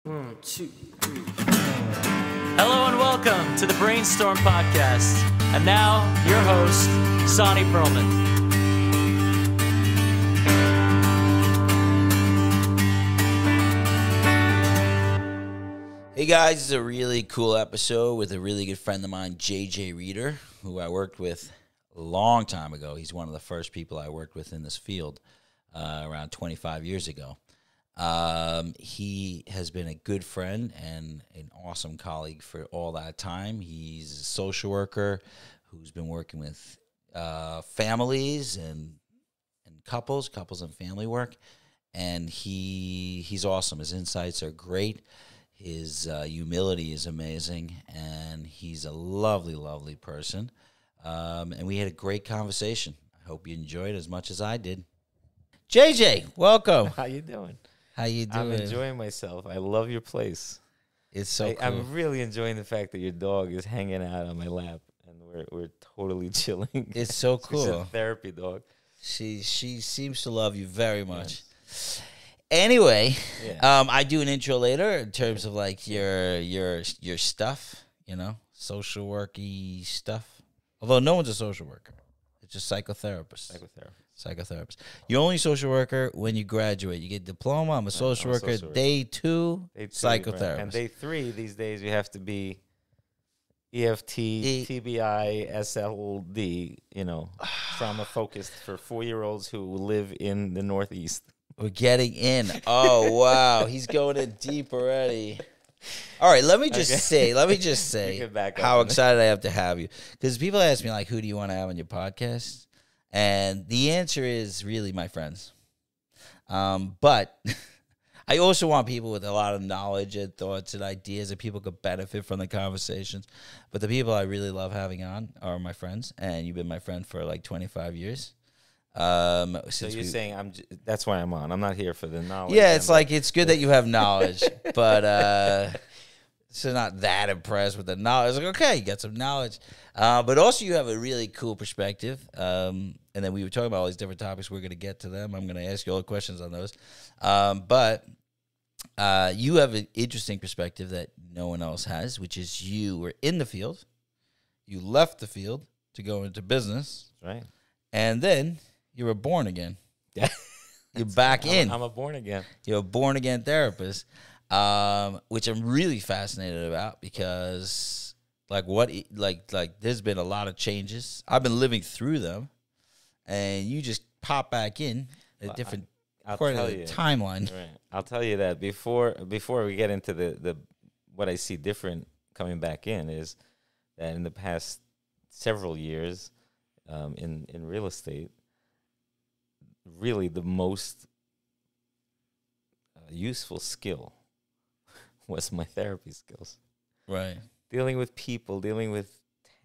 1, 2, 3. Hello and welcome to the Brainstorm Podcast. And now, your host, Sonny Perlman. Hey guys, this is a really cool episode with a really good friend of mine, JJ Rieder, who I worked with a long time ago. He's one of the first people I worked with in this field around 25 years ago. He has been a good friend and an awesome colleague for all that time. He's a social worker who's been working with families and couples and family work, and he's awesome. His insights are great. His humility is amazing, and he's a lovely, lovely person. And we had a great conversation. I hope you enjoyed it as much as I did. JJ, welcome. How you doing? How you doing? I'm enjoying myself. I love your place. It's so cool. I'm really enjoying the fact that your dog is hanging out on my lap, and we're totally chilling. It's so cool. She's a therapy dog. She seems to love you very much. Yes. Anyway, yeah. I do an intro later in terms of like your stuff, you know, social worky stuff. Although no one's a social worker, it's just psychotherapist. You're only social worker when you graduate. You get a diploma. I'm a social worker. Day two, psychotherapist. Right. And day 3 these days you have to be EFT, TBI, SLD. You know, trauma focused for 4-year-olds who live in the Northeast. We're getting in. Oh, wow. He's going in deep already. All right, let me just say how excited I am to have you. Because people ask me, like, who do you want to have on your podcast? And the answer is really my friends. But I also want people with a lot of knowledge and thoughts and ideas that people could benefit from the conversations. But the people I really love having on are my friends. And you've been my friend for like 25 years. So you're saying that's why I'm on. I'm not here for the knowledge. Yeah, it's like it's good that you have knowledge, but so not that impressed with the knowledge. Like, okay, you got some knowledge, but also you have a really cool perspective. And then we were talking about all these different topics. We're going to get to them. I'm going to ask you all the questions on those. But you have an interesting perspective that no one else has, which is you were in the field, you left the field to go into business, right, and then you were born again. You're back in. I'm a born again. You're a born again therapist, which I'm really fascinated about because, like, there's been a lot of changes. I've been living through them, and you just pop back in a different part of the timeline. Right. I'll tell you that before we get into the what I see different coming back in is that in the past several years in real estate, really the most useful skill was my therapy skills. Right. Dealing with people, dealing with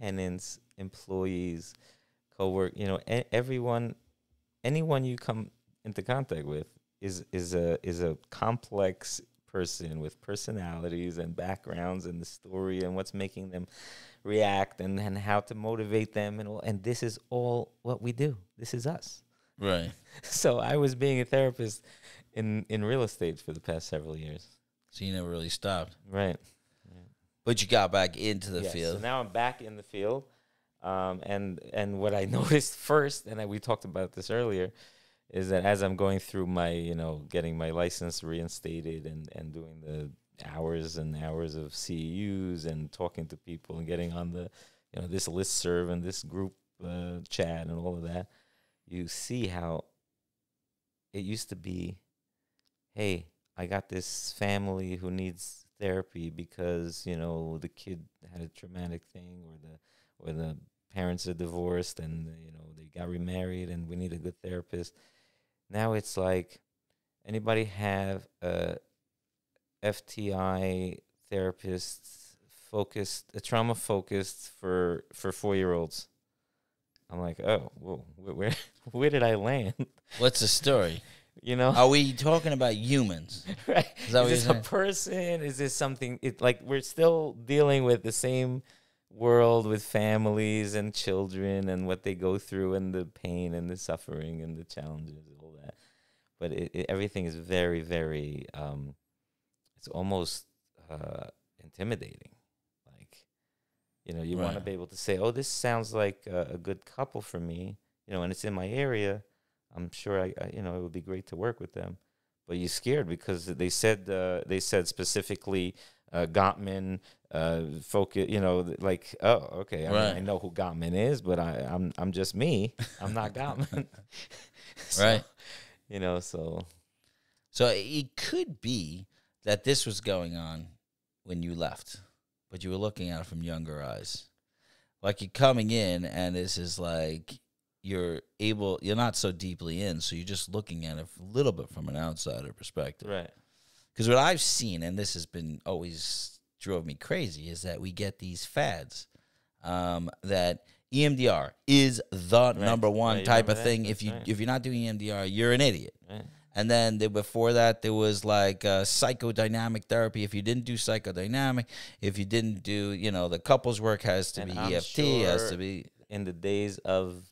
tenants, employees, co-work, anyone you come into contact with is a complex person with personalities and backgrounds and the story and what's making them react and how to motivate them and this is all what we do. This is us. Right. So I was being a therapist in real estate for the past several years. So you never really stopped. Right. But you got back into the field. So now I'm back in the field. And what I noticed first, and we talked about this earlier, is that as I'm going through my, getting my license reinstated and doing the hours and hours of CEUs and talking to people and getting on the, this listserv and this group chat and all of that, you see how it used to be, hey, I got this family who needs therapy because, the kid had a traumatic thing or the parents are divorced and, they got remarried and we need a good therapist. Now it's like, anybody have a FTI therapist a trauma focused for 4-year-olds? I'm like, oh, whoa, where did I land? What's the story? Are we talking about humans? Right. Is this a person? Is this something? We're still dealing with the same world with families and children and what they go through and the pain and the suffering and the challenges and all that. But everything is very, very, it's almost intimidating. Like, you want to be able to say, oh, this sounds like a good couple for me, and it's in my area. I'm sure it would be great to work with them. But you're scared because they said specifically Gottman, focus, like, oh, okay. I mean, I know who Gottman is, but I'm just me. I'm not Gottman. Right. So it could be that this was going on when you left, but you were looking at it from younger eyes. Like you're coming in and this is like you're not so deeply in, so you're just looking at it a little bit from an outsider perspective. Right. Because what I've seen, and this has been always drove me crazy, is that we get these fads that EMDR is the number one type of thing. If you're not doing EMDR, you're an idiot. Right. And then before that, there was like psychodynamic therapy. If you didn't do psychodynamic, if you didn't do, the couples work has to be EFT, has to be. In the days of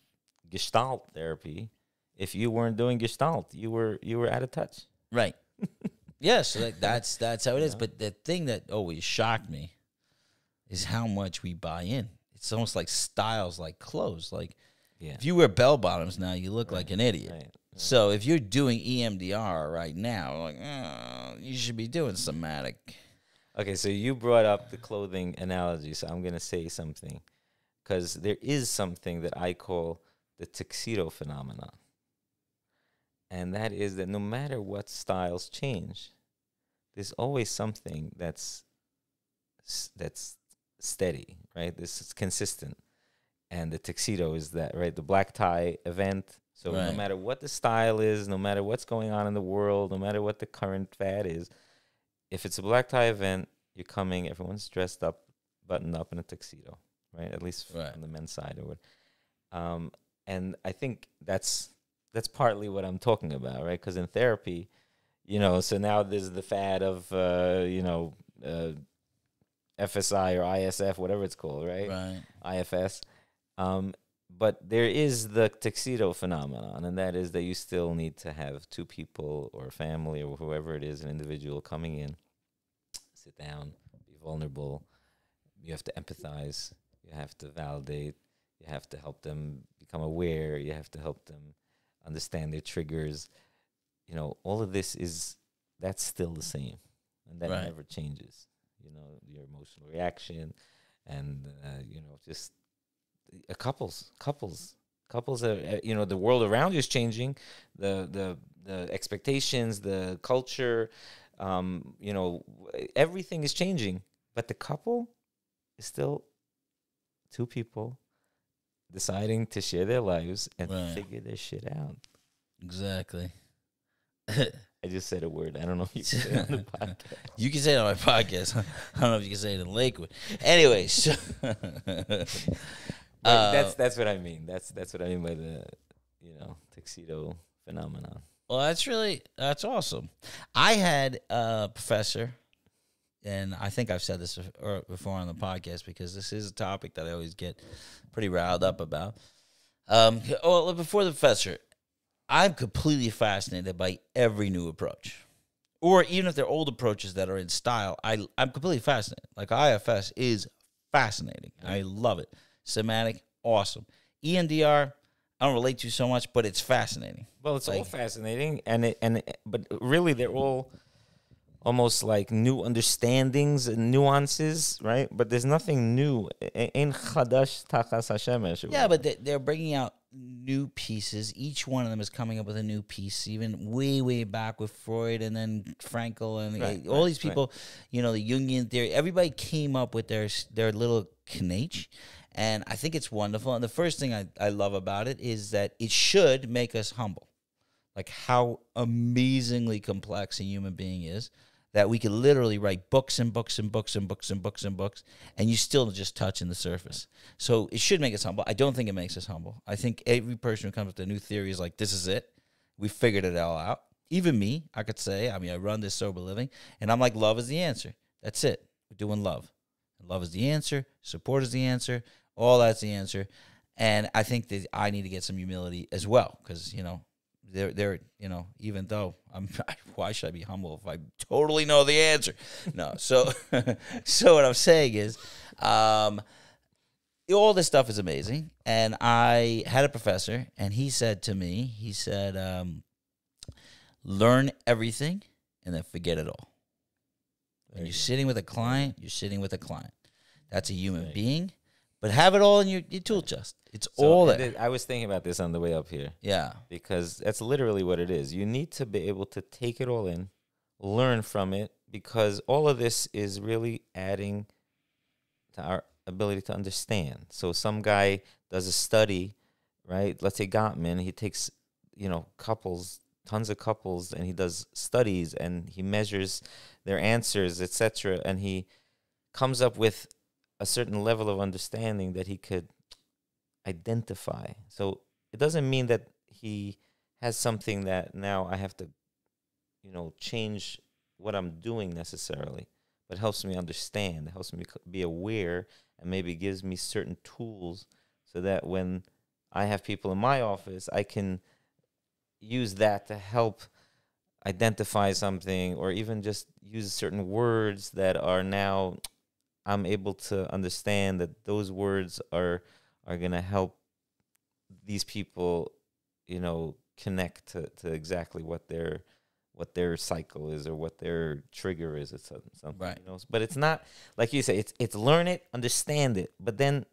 Gestalt therapy, if you weren't doing Gestalt, you were out of touch. Right. Yeah, so that's how it is. But the thing that always shocked me is how much we buy in. It's almost like styles, like clothes. Like if you wear bell bottoms now, you look like an idiot. Right. So if you're doing EMDR right now, like, you should be doing somatic. Okay, so you brought up the clothing analogy, so I'm going to say something. Because there is something that I call the tuxedo phenomenon. And that is that no matter what styles change, there's always something that's steady, right? This is consistent. And the tuxedo is that, right? The black tie event. So no matter what the style is, no matter what's going on in the world, no matter what the current fad is, if it's a black tie event, you're coming, everyone's dressed up, buttoned up in a tuxedo, right? At least on the men's side or what. And I think that's partly what I'm talking about, right? Because in therapy, so now there's the fad of, FSI or ISF, whatever it's called, right? Right. IFS. But there is the tuxedo phenomenon, and that is that you still need to have two people or a family or whoever it is, an individual coming in, sit down, be vulnerable. You have to empathize. You have to validate. You have to help them become aware. You have to help them understand their triggers. All of this that's still the same, and that never changes. Your emotional reaction, and just couples are, the world around you is changing, the expectations, the culture, everything is changing, but the couple is still two people deciding to share their lives and figure their shit out. Exactly. I just said a word. I don't know if you can say it on the podcast. You can say it on my podcast. I don't know if you can say it in Lakewood. Anyway, so that's what I mean. That's what I mean by the tuxedo phenomenon. Well, that's awesome. I had a professor, and I think I've said this before on the podcast because this is a topic that I always get pretty riled up about. Before the professor, I'm completely fascinated by every new approach. Or even if they're old approaches that are in style, I'm completely fascinated. Like IFS is fascinating. I love it. Somatic, awesome. EMDR, I don't relate to so much, but it's fascinating. Well, it's all fascinating, but really they're all almost like new understandings and nuances, right? But there's nothing new. Ein chadash tachas hashemesh. Yeah, but they're bringing out new pieces. Each one of them is coming up with a new piece, even way back with Freud and then Frankl and all these people, the Jungian theory. Everybody came up with their little knaich, and I think it's wonderful. And the first thing I love about it is that it should make us humble, like how amazingly complex a human being is, that we could literally write books and books and books and books and books and books, and you still just touching the surface. So it should make us humble. I don't think it makes us humble. I think every person who comes with a new theory is like, this is it. We figured it all out. Even me, I could say, I run this sober living, and I'm like, love is the answer. That's it. We're doing love. Love is the answer. Support is the answer. All that's the answer. And I think that I need to get some humility as well, because, they're even though why should I be humble if I totally know the answer? No. So so what I'm saying is, all this stuff is amazing. And I had a professor, and he said to me, learn everything and then forget it all. When you're sitting with a client, you're sitting with a client. That's a human being, but have it all in your tool chest. It's all there. I was thinking about this on the way up here. Yeah. Because that's literally what it is. You need to be able to take it all in, learn from it, because all of this is really adding to our ability to understand. So some guy does a study, right? Let's say Gottman, he takes, couples, tons of couples, and he does studies, and he measures their answers, etc., and he comes up with a certain level of understanding that he could identify. So it doesn't mean that he has something that now I have to, change what I'm doing necessarily, but helps me understand, helps me be aware, and maybe gives me certain tools so that when I have people in my office, I can use that to help identify something, or even just use certain words that are now I'm able to understand that those words are going to help these people, connect to exactly what their cycle is or what their trigger is. It's something, right. But it's not like you say. It's learn it, understand it, but then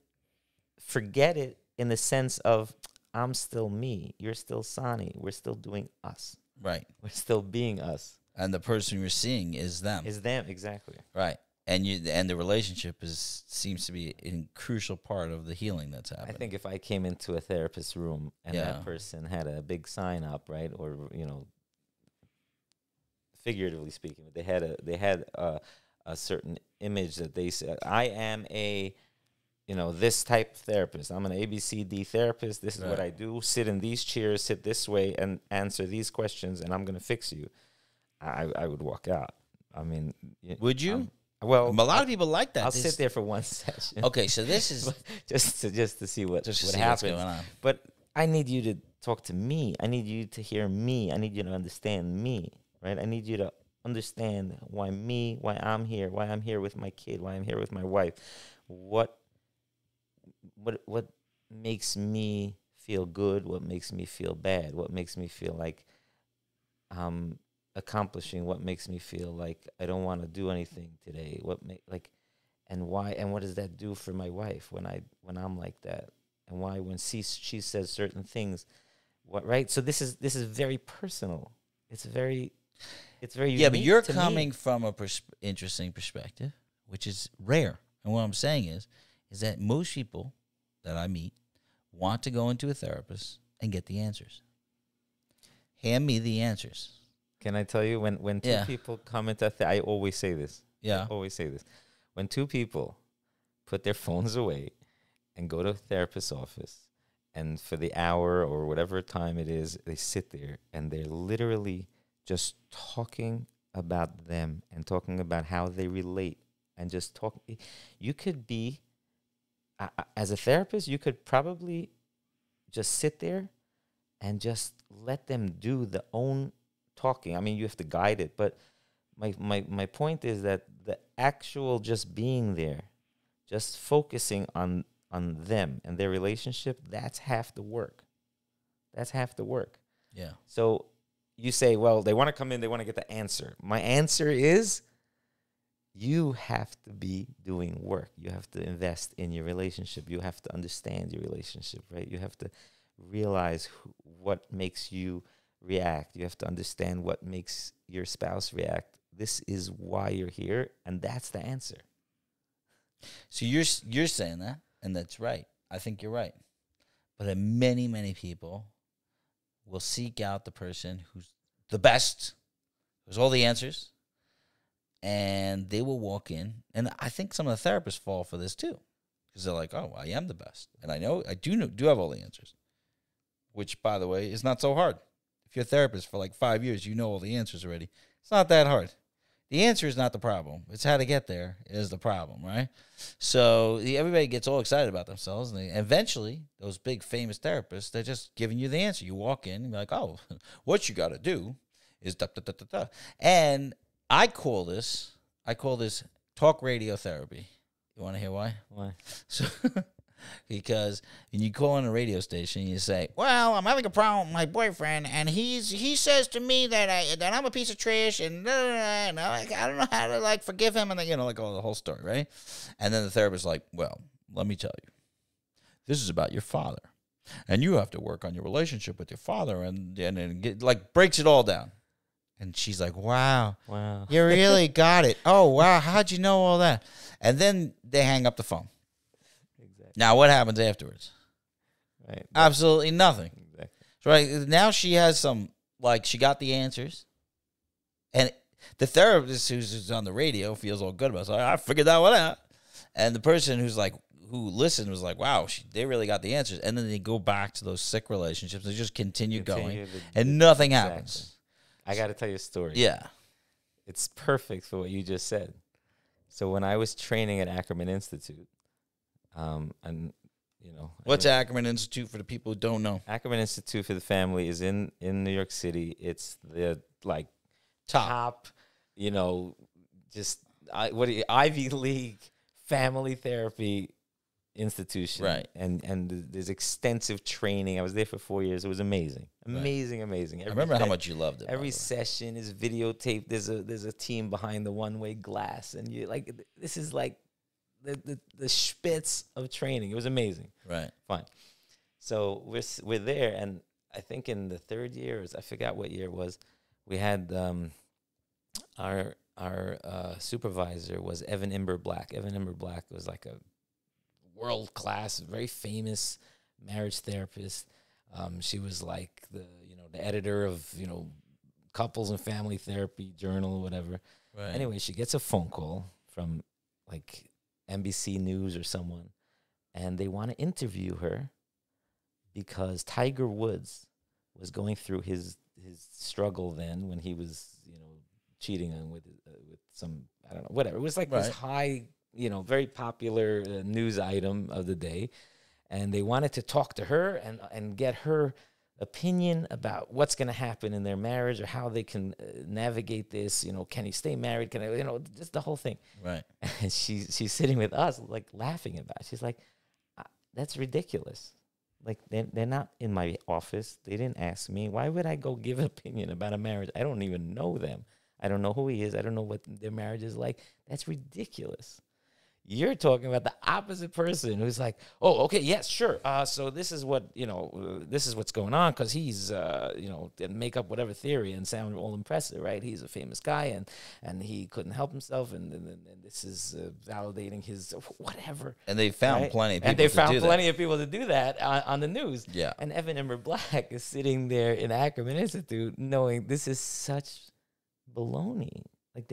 forget it in the sense of I'm still me, you're still Sonny, we're still doing us. Right. We're still being us. And the person you're seeing is them. Is them, exactly. Right. And the relationship seems to be a crucial part of the healing that's happening. I think if I came into a therapist's room and that person had a big sign up, right, or figuratively speaking, they had a certain image that they said, I am a this type of therapist. I'm an ABCD therapist. This is what I do. Sit in these chairs, sit this way, and answer these questions, and I'm going to fix you. I would walk out. I mean, would you? Well, a lot of people like that. I'll sit there for one session. Okay, so this is just to see what happens. What's going on. But I need you to talk to me. I need you to hear me. I need you to understand me, right? I need you to understand why I'm here, why I'm here with my kid, why I'm here with my wife. What makes me feel good? What makes me feel bad? What makes me feel like accomplishing? What makes me feel like I don't want to do anything today? And why? And what does that do for my wife when I'm like that? And why when she says certain things? What, right? So this is very personal. It's very unique. But you're coming from a interesting perspective, which is rare. And what I'm saying is that most people that I meet want to go into a therapist and get the answers. Hand me the answers. Can I tell you, when two people come into I always say this. Yeah. I always say this. When two people put their phones away and go to a therapist's office, and for the hour or whatever time it is, they sit there and they're literally just talking about them and talking about how they relate and just talk. You could be, as a therapist, you could probably just sit there and just let them do the own talking. I mean, you have to guide it, but my point is that the actual just being there, just focusing on them and their relationship, that's half the work. That's half the work. Yeah. So you say, well, they want to come in, they want to get the answer. My answer is you have to be doing work. You have to invest in your relationship. You have to understand your relationship, right? You have to realize what makes you react. You have to understand what makes your spouse react. This is why you're here, and that's the answer. So you're saying that, and that's right. I think you're right. But many, many people will seek out the person who's the best, who's all the answers, and they will walk in. And I think some of the therapists fall for this too, because they're like, "Oh, I am the best, and I do have all the answers," which, by the way, is not so hard. If you're a therapist for like 5 years, you know all the answers already. It's not that hard. The answer is not the problem. It's how to get there is the problem, right? So everybody gets all excited about themselves, and eventually, those big famous therapists, they're just giving you the answer. You walk in, and you're like, oh, what you got to do is da da da da da. And I call this talk radio therapy. You want to hear why? Why? So, because when you call in a radio station, you say, "Well, I'm having a problem with my boyfriend, and he says to me that I'm a piece of trash, and I don't know how to forgive him," and then like all the whole story, right? And then the therapist's like, "Well, let me tell you, this is about your father, and you have to work on your relationship with your father," and breaks it all down. And she's like, wow, you really got it. Oh, wow, how'd you know all that? And then they hang up the phone. Exactly. Now, what happens afterwards? Right. Absolutely nothing. Exactly. Right. Now she has she got the answers. And the therapist who's on the radio feels all good about it. So I figured that one out. And the person who listened was like, wow, they really got the answers. And then they go back to those sick relationships. They just continue going. And nothing happens. I got to tell you a story. Yeah. It's perfect for what you just said. So when I was training at Ackerman Institute, What's Ackerman Institute for the people who don't know? Ackerman Institute for the Family is in New York City. It's the top, Ivy League family therapy institution. Right. And there's extensive training. I was there for 4 years. It was amazing. Amazing. I remember how much you loved it. Every session is videotaped. There's a team behind the one-way glass, and this is like the spitz of training. It was amazing. Right. Fine. So we're there, and I think in the third year, I forgot what year it was, we had our supervisor was Evan Imber Black. Evan Imber Black was like a world-class, very famous marriage therapist. She was like the editor of couples and family therapy journal or whatever. Right. Anyway, she gets a phone call from NBC News or someone, and they want to interview her because Tiger Woods was going through his struggle then when he was cheating on with some, I don't know, whatever. It was like this high, very popular news item of the day. And they wanted to talk to her and get her opinion about what's going to happen in their marriage or how they can navigate this. Can he stay married? Can I, just the whole thing. Right. And she's sitting with us, laughing about it. She's like, that's ridiculous. They're not in my office. They didn't ask me. Why would I go give an opinion about a marriage? I don't even know them. I don't know who he is. I don't know what their marriage is like. That's ridiculous. You're talking about the opposite person who's like, oh, okay, yes, sure. So this is what, this is what's going on because he's, didn't make up whatever theory and sound all impressive, right? He's a famous guy and he couldn't help himself and this is validating his whatever. And they found plenty of people and they found plenty of people to do that on the news. Yeah. And Evan Emmer Black is sitting there in Ackerman Institute knowing this is such baloney.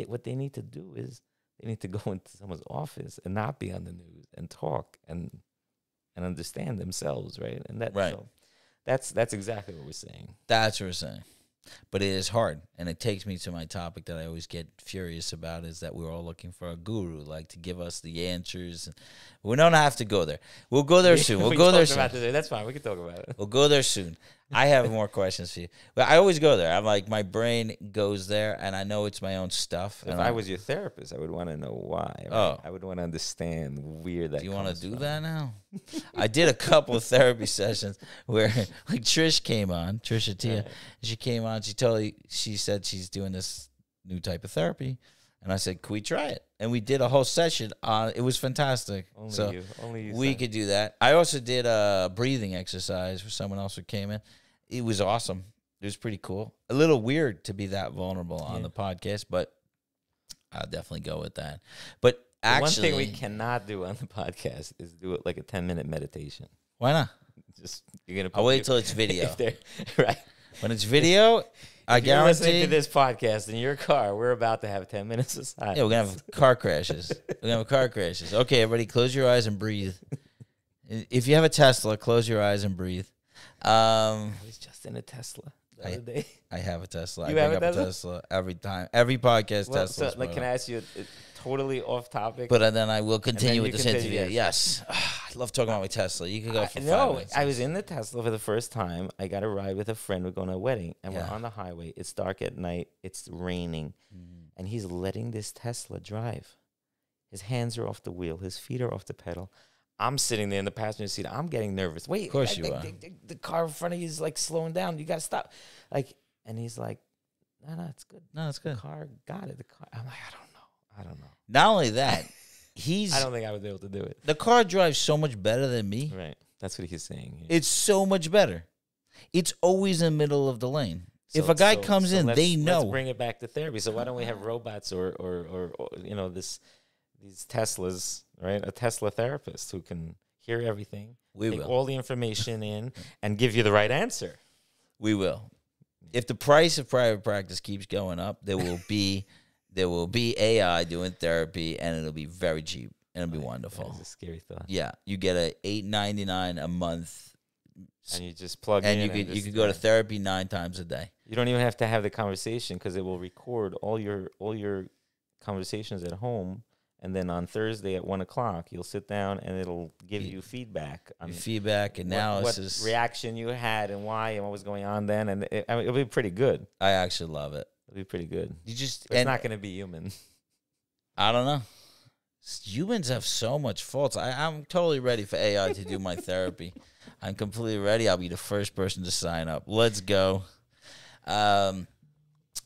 What they need to do is they need to go into someone's office and not be on the news and talk and understand themselves, right? And that's exactly what we're saying. That's what we're saying. But it is hard, and it takes me to my topic that I always get furious about is that we're all looking for a guru, to give us the answers. We don't have to go there. We'll go there soon. We'll go there soon. That's fine. We can talk about it. We'll go there soon. I have more questions for you. But I always go there. I'm like, my brain goes there, and I know it's my own stuff. If I was your therapist, I would want to know why. Right? Oh. I would want to understand where that. Do you want to do that now? I did a couple of therapy sessions where, Trish came on, Trisha Tia. Right. She came on. She said she's doing this new type of therapy. And I said, "Can we try it?" And we did a whole session on. It was fantastic. Only you. We could do that. I also did a breathing exercise for someone else who came in. It was awesome. It was pretty cool. A little weird to be that vulnerable on the podcast, but I'll definitely go with that. But actually, one thing we cannot do on the podcast is do it like a 10-minute meditation. Why not? You're gonna. I'll wait till it's video. Right. When it's video. I guarantee. You're listening to this podcast in your car. We're about to have 10 minutes of silence. Yeah, we're gonna have car crashes. Okay, everybody, close your eyes and breathe. If you have a Tesla, close your eyes and breathe. I was just in a Tesla. the other day? I have a Tesla. You I have bring a up Tesla? a Tesla every time. Every podcast Well, Tesla. so, like, can I ask you a totally off topic? But then I will continue with you this continue, interview. Yes. I love talking about my Tesla. You could go for 5 minutes. I was in the Tesla for the first time. I got a ride with a friend. We're going to a wedding, and Yeah. we're on the highway. It's dark at night. It's raining, and he's letting this Tesla drive. His hands are off the wheel. His feet are off the pedal. I'm sitting there in the passenger seat. I'm getting nervous. Wait, Of course you are. The car in front of you is like slowing down. You got to stop. Like, and he's like, no, it's good. No, it's good. The car got it. The car. I'm like, I don't know. Not only that, I don't think I was able to do it. the car drives so much better than me. Right. That's what he's saying. Yeah. It's so much better. It's always in the middle of the lane. If So- a guy so- comes so in, let's- they know. Let's bring it back to therapy. So why don't we have robots or these Teslas, right? A Tesla therapist who can hear everything, We take will. all the information in, and give you the right answer. We will. If the price of private practice keeps going up, there will be AI doing therapy, and it'll be very cheap, and it'll be wonderful. That's a scary thought. Yeah, you get a $8.99 a month, And you just plug and in. you could go to therapy 9 times a day. You don't even have to have the conversation because it will record all your conversations at home. And then on Thursday at 1:00, you'll sit down and it'll give you feedback on Feedback, analysis. what reaction you had and why and what was going on then. And it'll be pretty good. I actually love it. It'll be pretty good. You just But it's not going to be human. I don't know. Humans have so much faults. I'm totally ready for AI to do my therapy. I'm completely ready. I'll be the first person to sign up. Let's go. All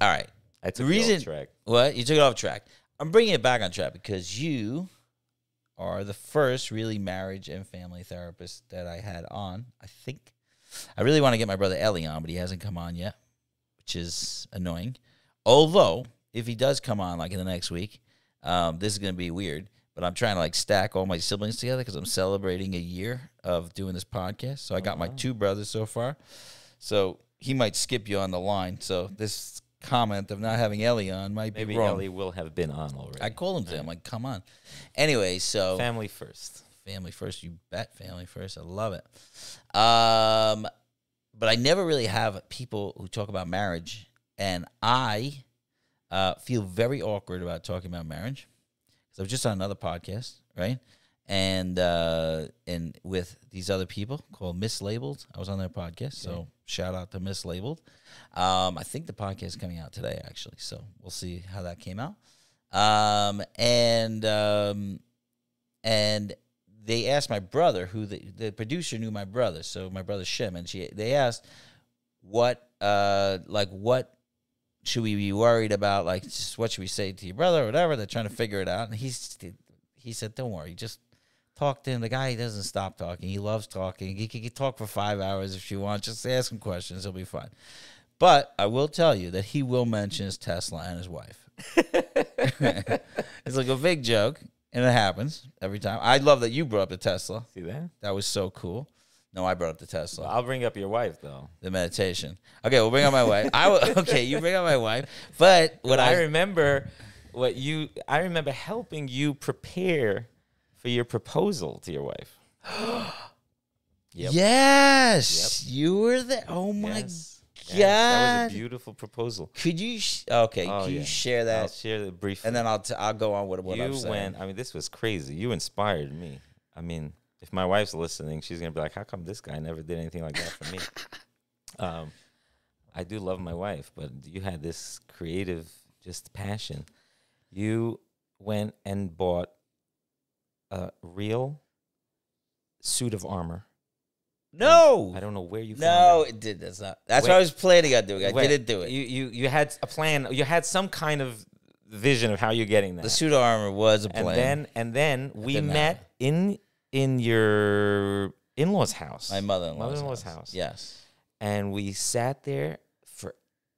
right. I took the off track. What? You took it off track. I'm bringing it back on track because you are the first really marriage and family therapist that I had on, I think. I really want to get my brother Ellie on, but he hasn't come on yet, which is annoying. Although, if he does come on like in the next week, this is going to be weird, but I'm trying to like stack all my siblings together because I'm celebrating a year of doing this podcast. So I got my 2 brothers so far. So he might skip you on the line. So this comment of not having Ellie on might Maybe be wrong. Ellie will have been on already. I called him today. I'm like, come on. Anyway, so Family first. family first. You bet, family first. I love it. But I never really have people who talk about marriage, and I feel very awkward about talking about marriage because I was just on another podcast, right? And with these other people called Mislabeled. I was on their podcast, so shout out to Mislabeled. I think the podcast is coming out today, actually, so we'll see how that came out. And they asked my brother, who the producer knew my brother, so my brother Shim, and they asked what should we be worried about, like just what should we say to your brother or whatever. They're trying to figure it out, and he said, don't worry, just talk to him. The guy, he doesn't stop talking. He loves talking. He can talk for 5 hours if you want. Just ask him questions. He'll be fine. But I will tell you that he will mention his Tesla and his wife. It's like a big joke, and it happens every time. I love that you brought up the Tesla. See that? That was so cool. No, I brought up the Tesla. Well, I'll bring up your wife, though. The meditation. Okay, we'll bring up my wife. Okay, you bring up my wife. But what I remember helping you prepare for your proposal to your wife. Yep. Yes, you were there. Oh my Yes. God. Yes, that was a beautiful proposal. Could you? Can you share that? I'll share the brief. And then I'll go on with what I'm saying. I mean, this was crazy. You inspired me. I mean, if my wife's listening, she's gonna be like, "How come this guy never did anything like that for me?" I do love my wife, but you had this creative, just passion. You went and bought a real suit of armor. No, I don't know where you. No, found it did. That's what I was planning on doing. I Wait, didn't do it. You had a plan. You had some kind of vision of how you're getting that. The suit of armor was a plan. And then we met in your in-laws' house. My mother-in-law's mother-in-law's house. Yes. And we sat there for,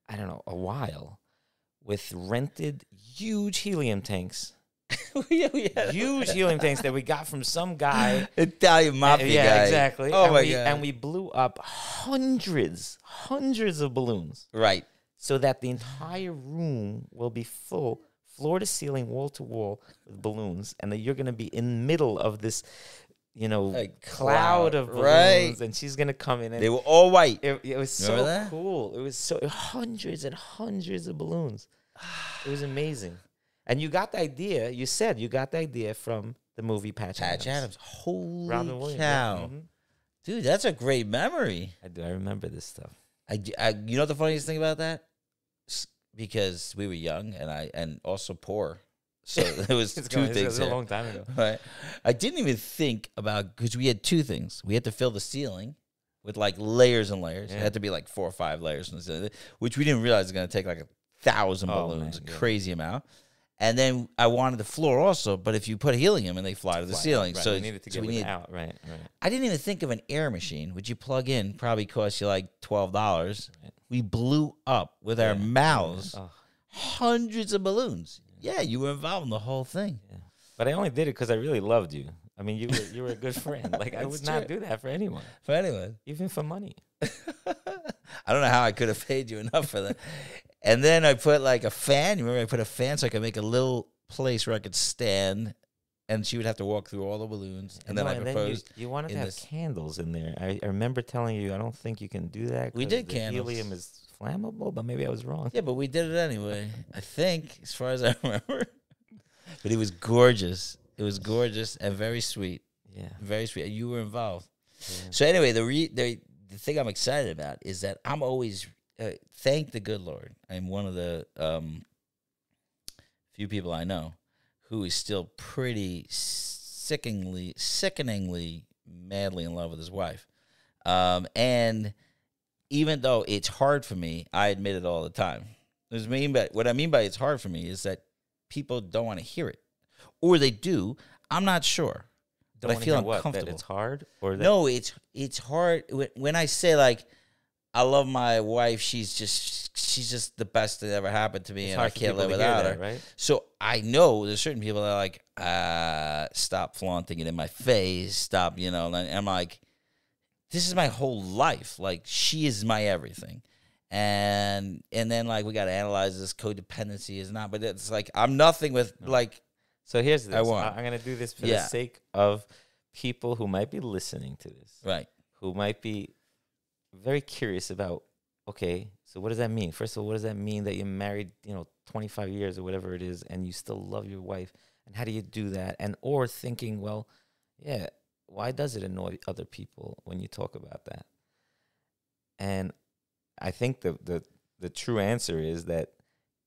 I don't know, a while with rented huge helium tanks. Huge helium tanks that we got from some guy. Italian mafia guy. Yeah, exactly. Oh, and my God. God. And we blew up hundreds of balloons. Right. So that the entire room will be full, floor to ceiling, wall to wall, with balloons. And that you're going to be in the middle of this cloud of balloons, right. and she's gonna come in. And They were all white. it was Remember so that? cool. It was so hundreds and hundreds of balloons. It was amazing. And you got the idea. You said you got the idea from the movie Patch Adams. Holy Robin Williams, cow. yeah. Mhm. Dude, that's a great memory. I do. I remember this stuff. You know what the funniest thing about that? Because we were young and also poor. So it was two things. It was a there. long time ago. Right. I didn't even think about, because we had two things. We had to fill the ceiling with like layers and layers. Yeah. It had to be like 4 or 5 layers, which we didn't realize was going to take like 1,000 balloons, man, a crazy amount. And then I wanted the floor also, but if you put helium and they fly to the ceiling. Right. So we needed to get it out. Right. I didn't even think of an air machine, which you plug in, probably cost you like $12. Right. We blew up with our mouths hundreds of balloons. Yeah, you were involved in the whole thing. Yeah. But I only did it because I really loved you. I mean, you were a good friend. Like, I would not do that for anyone. For anyone. Even for money. I don't know how I could have paid you enough for that. And then I put like a fan. You remember I put a fan so I could make a little place where I could stand, and she would have to walk through all the balloons. And then I proposed. You wanted to have candles in there. I remember telling you, I don't think you can do that. We did candles. Helium is flammable, but maybe I was wrong. Yeah, but we did it anyway. I think, as far as I remember. But it was gorgeous. It was gorgeous and very sweet. Yeah, very sweet. You were involved. Yeah. So anyway, the thing I'm excited about is that I'm always thank the good Lord. I'm one of the few people I know who is still pretty sickeningly, madly in love with his wife, and even though it's hard for me, I admit it all the time. What I mean by it's hard for me is that people don't want to hear it, or they do. I'm not sure, but I feel uncomfortable. That it's hard, or that no, it's hard when I say like I love my wife. She's just the best that ever happened to me, and I can't live without her. Right? So I know there's certain people that are like, stop flaunting it in my face, stop, and I'm like, this is my whole life. Like, she is my everything. And then like we got to analyze this codependency is not, but it's like I'm nothing with like. So here's this. I'm going to do this for the sake of people who might be listening to this, right? Who might be very curious about. Okay, so what does that mean? First of all, what does that mean that you're married, 25 years or whatever it is, and you still love your wife? And how do you do that? Or thinking, well, yeah, why does it annoy other people when you talk about that? And I think the true answer is that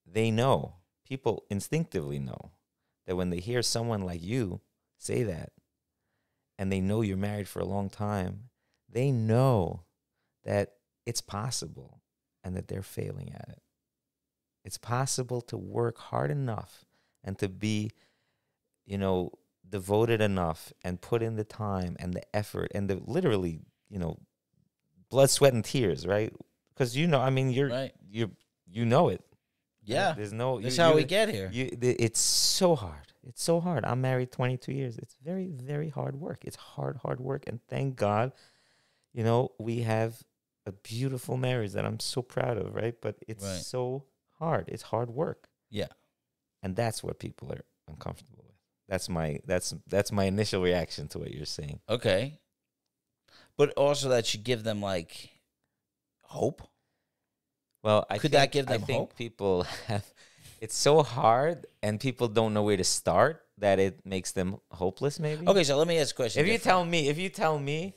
they know, people instinctively know, that when they hear someone like you say that, and they know you're married for a long time, they know that it's possible and that they're failing at it. It's possible to work hard enough and to be, devoted enough and put in the time and the effort and the literally, blood, sweat, and tears, right? Because you're right. You know it. Yeah. There's no. That's how we get here. It's so hard. It's so hard. I'm married 22 years. It's very, very hard work. It's hard work. And thank God, we have a beautiful marriage that I'm so proud of, right? But it's so hard. It's hard work. Yeah. And that's what people are uncomfortable with. That's my initial reaction to what you're saying. Okay. But also that should give them like hope. Well, I think give them think hope? People have, it's so hard and people don't know where to start that it makes them hopeless, maybe. Okay, so let me ask a question. If you tell me,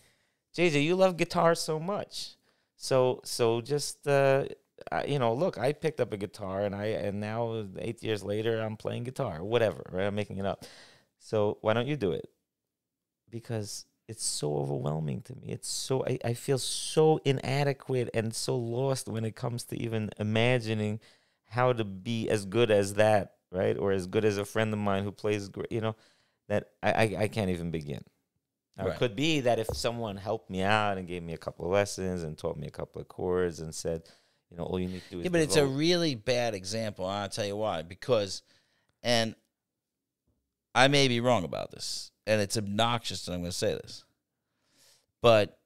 JJ, you love guitar so much. So just look, I picked up a guitar and now 8 years later I'm playing guitar, whatever, right? I'm making it up. So why don't you do it? Because it's so overwhelming to me. It's so I feel so inadequate and so lost when it comes to even imagining how to be as good as that, right? Or as good as a friend of mine who plays great, that I can't even begin. Now, It could be that if someone helped me out and gave me a couple of lessons and taught me a couple of chords and said, all you need to do is but it's a really bad example. I'll tell you why. Because, and I may be wrong about this, and it's obnoxious that I'm going to say this, but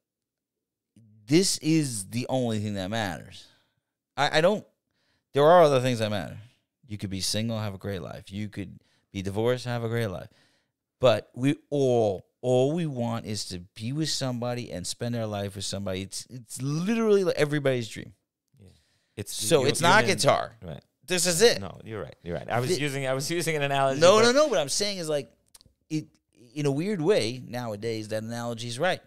this is the only thing that matters. There are other things that matter. You could be single, have a great life. You could be divorced, have a great life. But we all all we want is to be with somebody and spend our life with somebody. It's literally like everybody's dream. Yeah. It's not guitar. Right. This is it. No, you're right. You're right. I was using an analogy. No. What I'm saying is like it in a weird way nowadays. That analogy is right.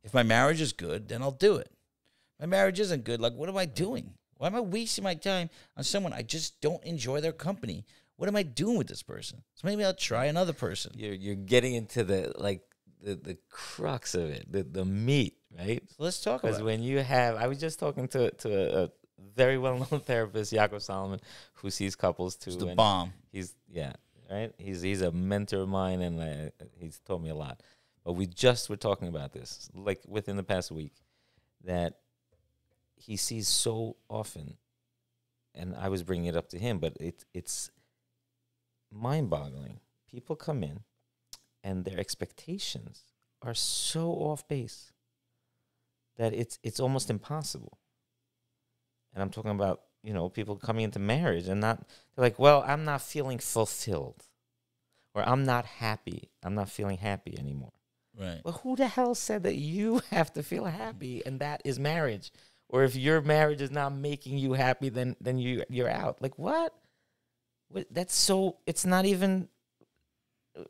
If my marriage is good, then I'll do it. My marriage isn't good. Like, what am I doing? Why am I wasting my time on someone I just don't enjoy their company? What am I doing with this person? So maybe I'll try another person. You're getting into the crux of it, the meat, right? So let's talk about it. Because when you have, I was just talking to a very well-known therapist, Yaakov Solomon, who sees couples too. He's the bomb. He's right. He's a mentor of mine, and he's taught me a lot. But we just were talking about this, like within the past week, that he sees so often, and I was bringing it up to him, but it's mind-boggling. People come in, and their expectations are so off base that it's almost impossible. And I'm talking about, people coming into marriage and they're like, well, I'm not feeling fulfilled, or I'm not happy. I'm not feeling happy anymore. Right. Well, who the hell said that you have to feel happy and that is marriage? Or if your marriage is not making you happy, then you're out. Like, what? That's so, it's not even...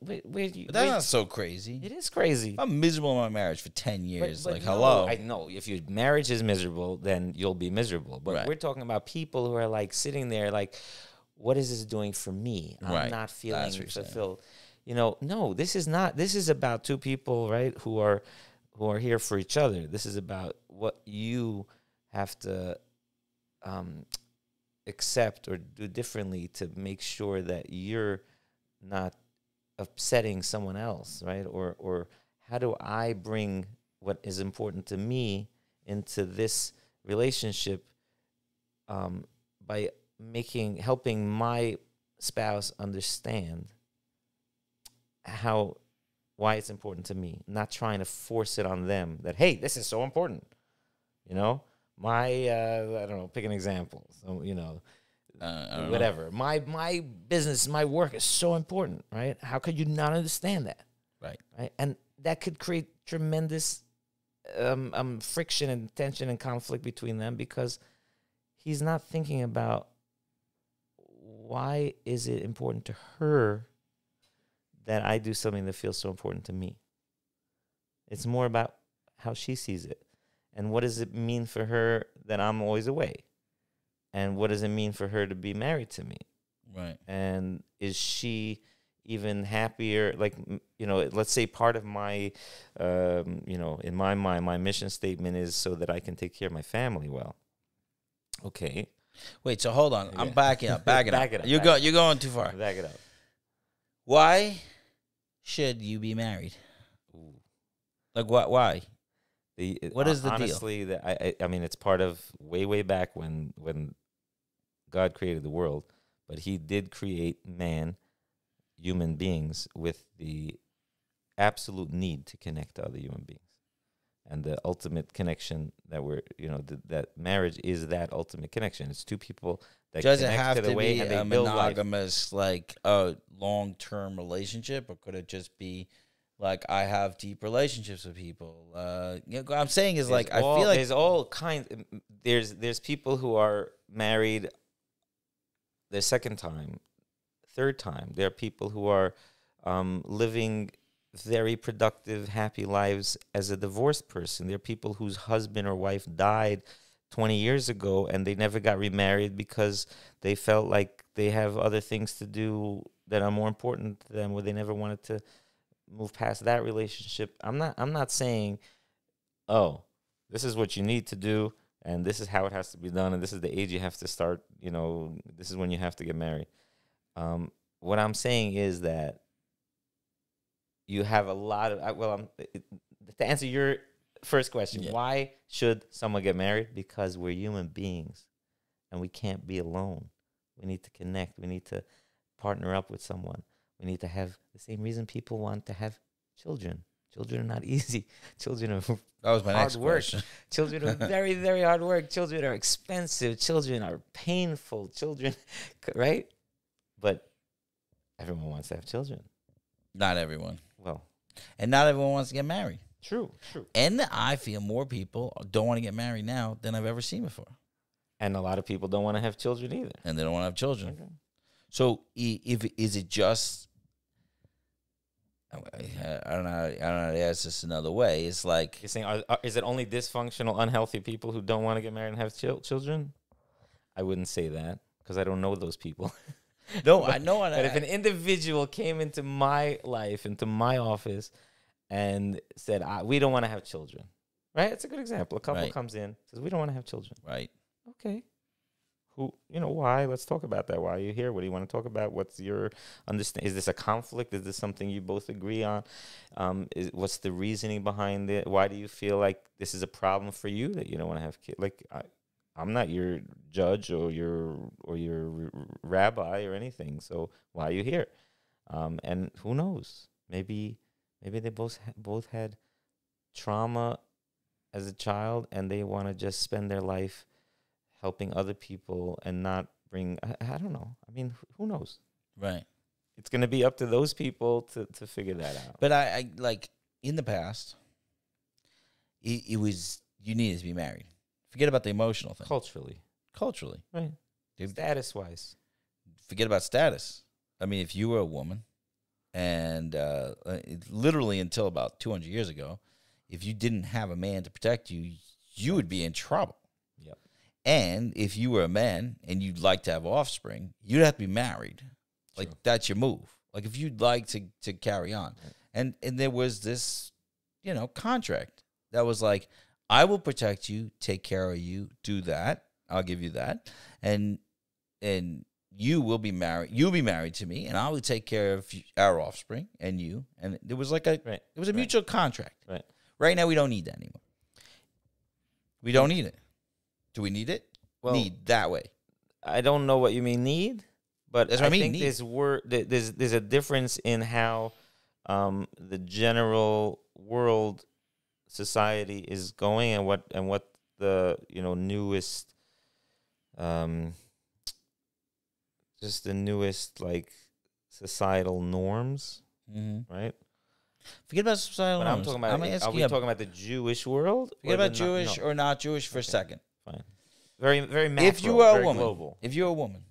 But that's not so crazy. It is crazy. I'm miserable in my marriage for 10 years. But like, no, hello. I know. If your marriage is miserable, then you'll be miserable. But we're talking about people who are like sitting there like, what is this doing for me? I'm not feeling fulfilled. No, this is not. This is about two people, right, who are here for each other. This is about what you have to accept or do differently to make sure that you're not upsetting someone else, right? Or how do I bring what is important to me into this relationship by helping my spouse understand why it's important to me, not trying to force it on them that, hey, this is so important. My I don't know, pick an example. So, whatever. My business, my work is so important, right? How could you not understand that? Right. And that could create tremendous friction and tension and conflict between them because he's not thinking about why is it important to her that I do something that feels so important to me. It's more about how she sees it. And what does it mean for her that I'm always away? And what does it mean for her to be married to me? Right. And is she even happier? Like, let's say part of my, in my mind, my mission statement is so that I can take care of my family well. Okay. Wait, so hold on. I'm backing up. Back it up. You're going too far. Back it up. Why should you be married? Ooh. Like, why? What is the deal? Honestly, I mean, it's part of way back when God created the world, but he did create human beings, with the absolute need to connect to other human beings. And the ultimate connection that that marriage is that ultimate connection. It's two people that does connect it have to the to way be and they a build monogamous, like a long-term relationship, or could it just be like I have deep relationships with people? What I'm saying is I feel like there's all kinds. There's people who are married their second time, third time. There are people who are living very productive, happy lives as a divorced person. There are people whose husband or wife died 20 years ago and they never got remarried because they felt like they have other things to do that are more important to them, or they never wanted to move past that relationship. I'm not saying, oh, this is what you need to do and this is how it has to be done and this is the age you have to start, this is when you have to get married. What I'm saying is that you have a lot of, to answer your first question, why should someone get married? Because we're human beings and we can't be alone. We need to connect. We need to partner up with someone. We need to have the same reason people want to have children. Children are not easy. Children are that was my next question. Children are very, very hard work. Children are expensive. Children are painful. Children, right? But everyone wants to have children. Not everyone. Well, And not everyone wants to get married. True. And I feel more people don't want to get married now than I've ever seen before. And a lot of people don't want to have children either. And they don't want to have children. Okay. So is it just, I don't know how to ask this another way. It's like, You're saying, is it only dysfunctional, unhealthy people who don't want to get married and have children? I wouldn't say that because I don't know those people. no, I know. But if an individual came into my life, into my office, and said, we don't want to have children, right? It's a good example. A couple comes in, says, we don't want to have children. Right. Okay. Why? Let's talk about that. Why are you here? What do you want to talk about? What's your understand? Is this a conflict? Is this something you both agree on? What's the reasoning behind it? Why do you feel like this is a problem for you that you don't want to have kids? Like, I'm not your judge or your rabbi or anything. So why are you here? And who knows? Maybe they both had trauma as a child, and they want to just spend their life helping other people and not bring. I don't know. I mean, who knows? Right. It's going to be up to those people to figure that out. But I like in the past, it was you needed to be married. Forget about the emotional thing. Culturally, right? Status wise, forget about status. I mean, if you were a woman, and literally until about 200 years ago, if you didn't have a man to protect you, you would be in trouble. Yep. And if you were a man and you'd like to have offspring, you'd have to be married. Like, that's your move. Like, if you'd like to carry on. Right. And there was this, contract that was like, I will protect you, take care of you, do that. I'll give you that. And you will be married. You'll be married to me, and I will take care of our offspring and you. And it was like it was a mutual contract. Right. Right now, we don't need that anymore. We don't need it. Do we need it? Well, need that way. I don't know what you mean need, but that's what I mean. Think there's a difference in how the general world society is going and what the newest just the newest like societal norms, right? Forget about societal norms. I'm talking about. Are we talking about the Jewish world? Forget about Jewish or not Jewish for a second. Fine. Very, very macro. If you are a woman, global. If you're a woman,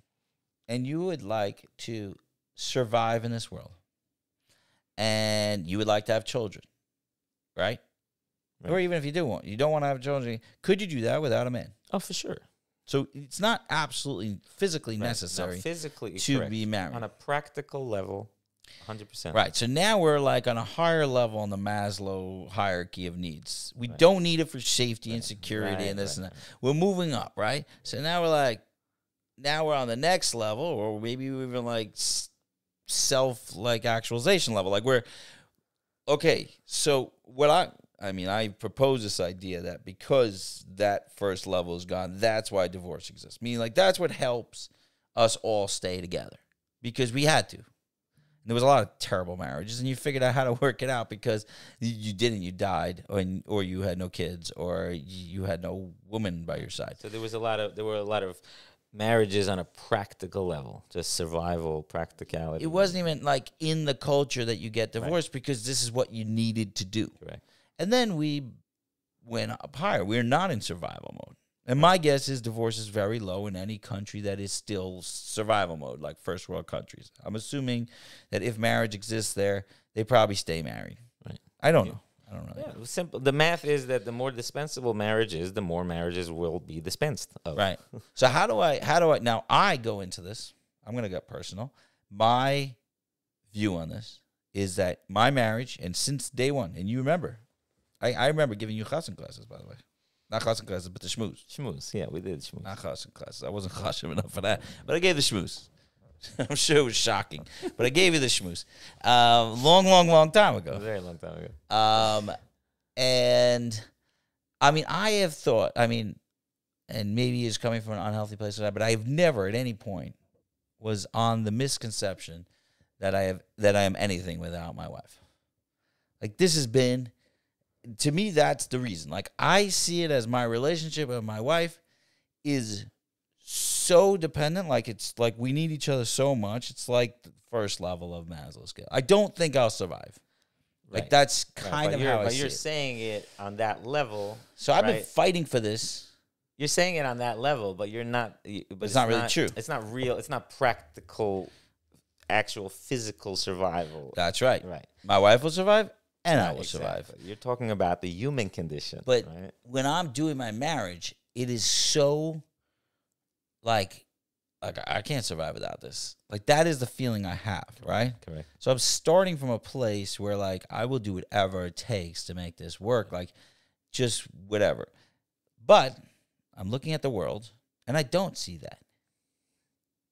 and you would like to survive in this world, and you would like to have children, right? Or even if you don't want to have children, could you do that without a man? Oh, for sure. So it's not absolutely physically necessary to be married. On a practical level, 100%. Right. So now we're like on a higher level on the Maslow hierarchy of needs. We don't need it for safety and security and this and that. We're moving up, right? So now we're on the next level, or maybe even like self-actualization level. Like so what I propose this idea that because that first level is gone, that's why divorce exists. Meaning, like, that's what helps us all stay together because we had to. And there was a lot of terrible marriages, and you figured out how to work it out because you didn't. You died, or you had no kids, or you had no woman by your side. So there were a lot of marriages on a practical level, just survival, practicality. It wasn't even like in the culture that you get divorced because this is what you needed to do. Correct. And then we went up higher. We're not in survival mode. And my guess is divorce is very low in any country that is still survival mode, like first world countries. I'm assuming that if marriage exists there, they probably stay married. Right. I don't know. I don't really know. It was simple. The math is that the more dispensable marriage is, the more marriages will be dispensed of. Right. So how do I now I go into this, I'm going to get personal. My view on this is that my marriage, and since day one, and you remember, I remember giving you chassan classes, by the way. Not chassan classes, but the shmooze. Shmooze, yeah, we did shmooze. Not chassan classes. I wasn't chassan enough for that. But I gave the shmooze. I'm sure it was shocking. But I gave you the shmooze. Long time ago. A very long time ago. And, I have thought, and maybe it's coming from an unhealthy place, but I have never at any point was on the misconception that I am anything without my wife. Like, this has been... To me, that's the reason. Like, I see it as my relationship with my wife is so dependent. Like, it's like we need each other so much. It's like the first level of Maslow's scale. I don't think I'll survive Like Right. that's Right, kind of how I but see you're it. saying it on that level. So I've been right? fighting for this. You're saying it on that level, but you're not. But It's not really true. It's not real. It's not practical, actual physical survival. That's right. Right. My wife will survive, and I Right, will survive. exactly. You're talking about the human condition. But right? when I'm doing my marriage, it is so like I can't survive without this. Like that is the feeling I have, right? Correct. So I'm starting from a place where like I will do whatever it takes to make this work, like just whatever. But I'm looking at the world and I don't see that.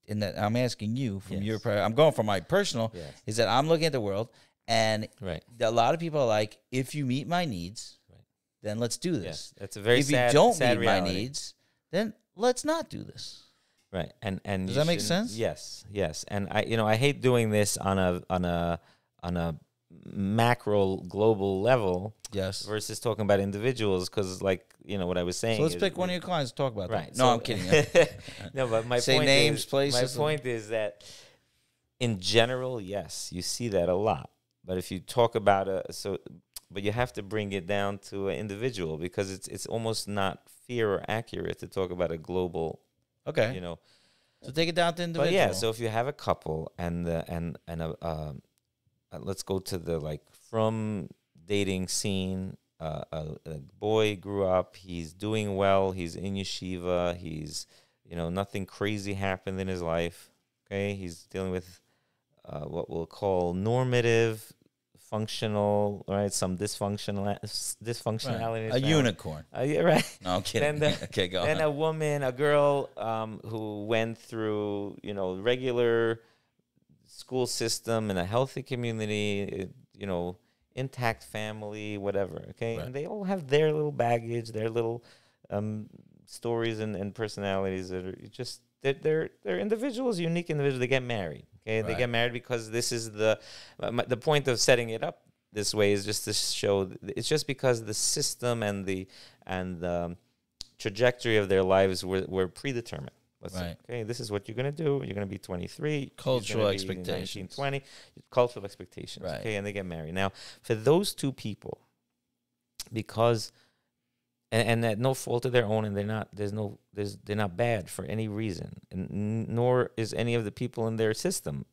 And that I'm asking you from Yes. I'm going from my personal Yes. is that I'm looking at the world and Right. a lot of people are like, if you meet my needs, Right. then let's do this. Yes. That's a very If sad. you don't sad meet reality. my needs, then let's not do this. Right. And Does you that make shouldn't- sense? Yes. Yes. And I hate doing this on a macro global level Yes. versus talking about individuals because what I was saying. So let's is pick one of your clients to talk about Right. that. No, so- I'm kidding. No, but my Say point names, is, places. My point is that in general, yes, you see that a lot. But if you talk about but you have to bring it down to an individual because it's almost not fair or accurate to talk about a global, Okay. So take it down to individual. But yeah, so if you have a couple let's go to the from dating scene. A boy grew up. He's doing well. He's in yeshiva. He's nothing crazy happened in his life. Okay, he's dealing with what we'll call normative, functional, right? Some dysfunctionality. Right. A unicorn. Yeah, right. No, I'm kidding. Then Okay, go Then on. a girl who went through, regular school system in a healthy community, intact family, whatever. Okay, Right. and they all have their little baggage, their little stories and personalities that are just they're individuals, unique individuals. They get married. Okay, they Right. get married because this is the point of setting it up this way is just to show it's just because the system and the trajectory of their lives were predetermined. Let's say, Right. okay, this is what you're going to do. You're going to be 23. Cultural he's gonna be expectations. 19, 20. Cultural expectations. Right. Okay, and they get married. Now, for those two people, because and at no fault of their own, and they're not bad for any reason, and nor is any of the people in their system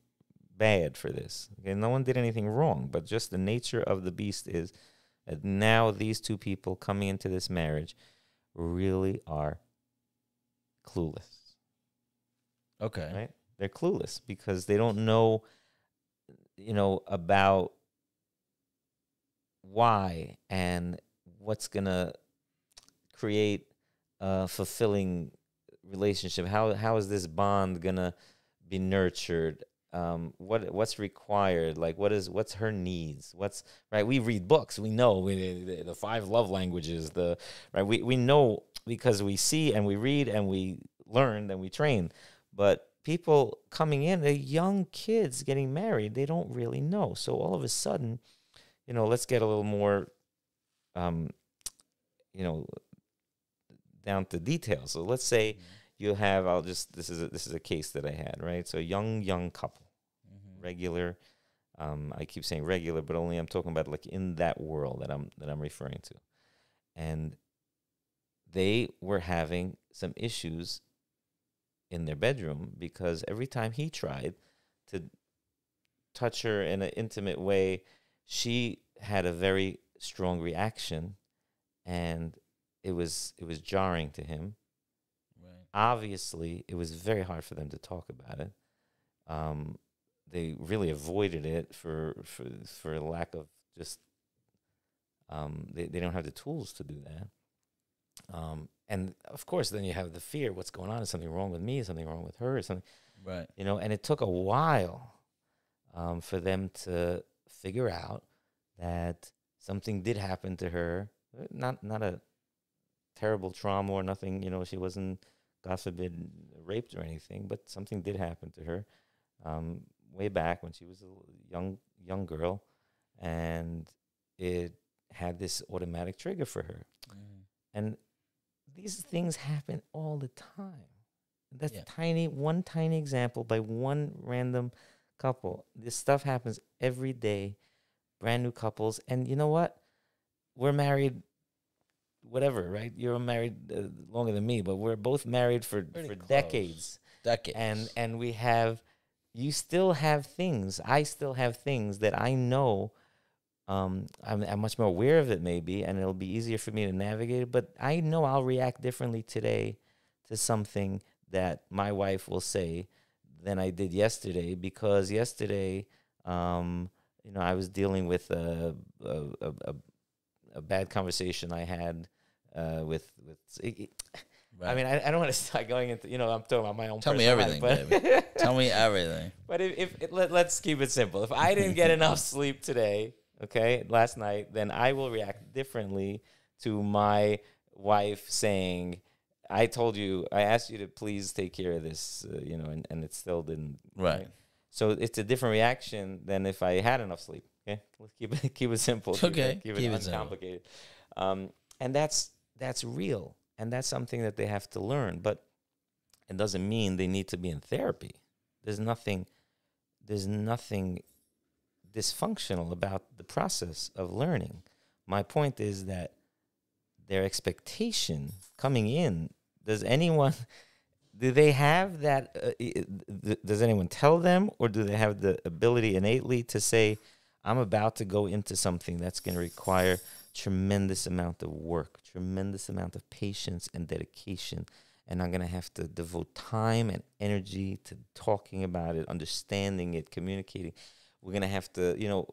bad for this. Okay, no one did anything wrong, but just the nature of the beast is that now these two people coming into this marriage really are clueless. Okay. Right? They're clueless because they don't know, about why and what's gonna create a fulfilling relationship. How is this bond gonna be nurtured? What's required? What's her needs? What's right? We read books. We know the 5 love languages. We know because we see and we read and we learn and we train. But people coming in, they're young kids getting married. They don't really know. So all of a sudden, let's get a little more, down to details. So let's say you have. This is a case that I had, right? So young couple, regular. I keep saying regular, but only I'm talking about in that world that I'm referring to, and they were having some issues in their bedroom because every time he tried to touch her in an intimate way, she had a very strong reaction, and it was jarring to him. Right. Obviously, it was very hard for them to talk about it. They really avoided it for lack of just. They don't have the tools to do that. And of course, then you have the fear: what's going on? Is something wrong with me? Is something wrong with her? Is something, Right. And it took a while for them to figure out that something did happen to her. Not a terrible trauma or nothing. She wasn't, God forbid, raped or anything, but something did happen to her way back when she was a young girl, and it had this automatic trigger for her. And these things happen all the time. That's one tiny example by one random couple. This stuff happens every day brand new couples, and you know what? We're married, whatever, right? You're married longer than me, but we're both married for decades. And we have, you still have things. I still have things that I know. I'm much more aware of it maybe, and it'll be easier for me to navigate it. But I know I'll react differently today to something that my wife will say than I did yesterday, because yesterday, I was dealing with a bad conversation I had with. Right. I mean, I don't want to start going into, I'm talking about my own. Tell me everything, baby. Tell me everything. But let's keep it simple. If I didn't get enough sleep today, last night, then I will react differently to my wife saying, I asked you to please take care of this, and it still didn't. Right. So it's a different reaction than if I had enough sleep. Okay. Let's keep it simple. Keep it uncomplicated. And that's real. And that's something that they have to learn. But it doesn't mean they need to be in therapy. There's nothing dysfunctional about the process of learning. My point is that their expectation coming in, do they have that, does anyone tell them, or do they have the ability innately to say, I'm about to go into something that's going to require tremendous amount of work, tremendous amount of patience and dedication, and I'm going to have to devote time and energy to talking about it, understanding it, communicating. We're going to have to,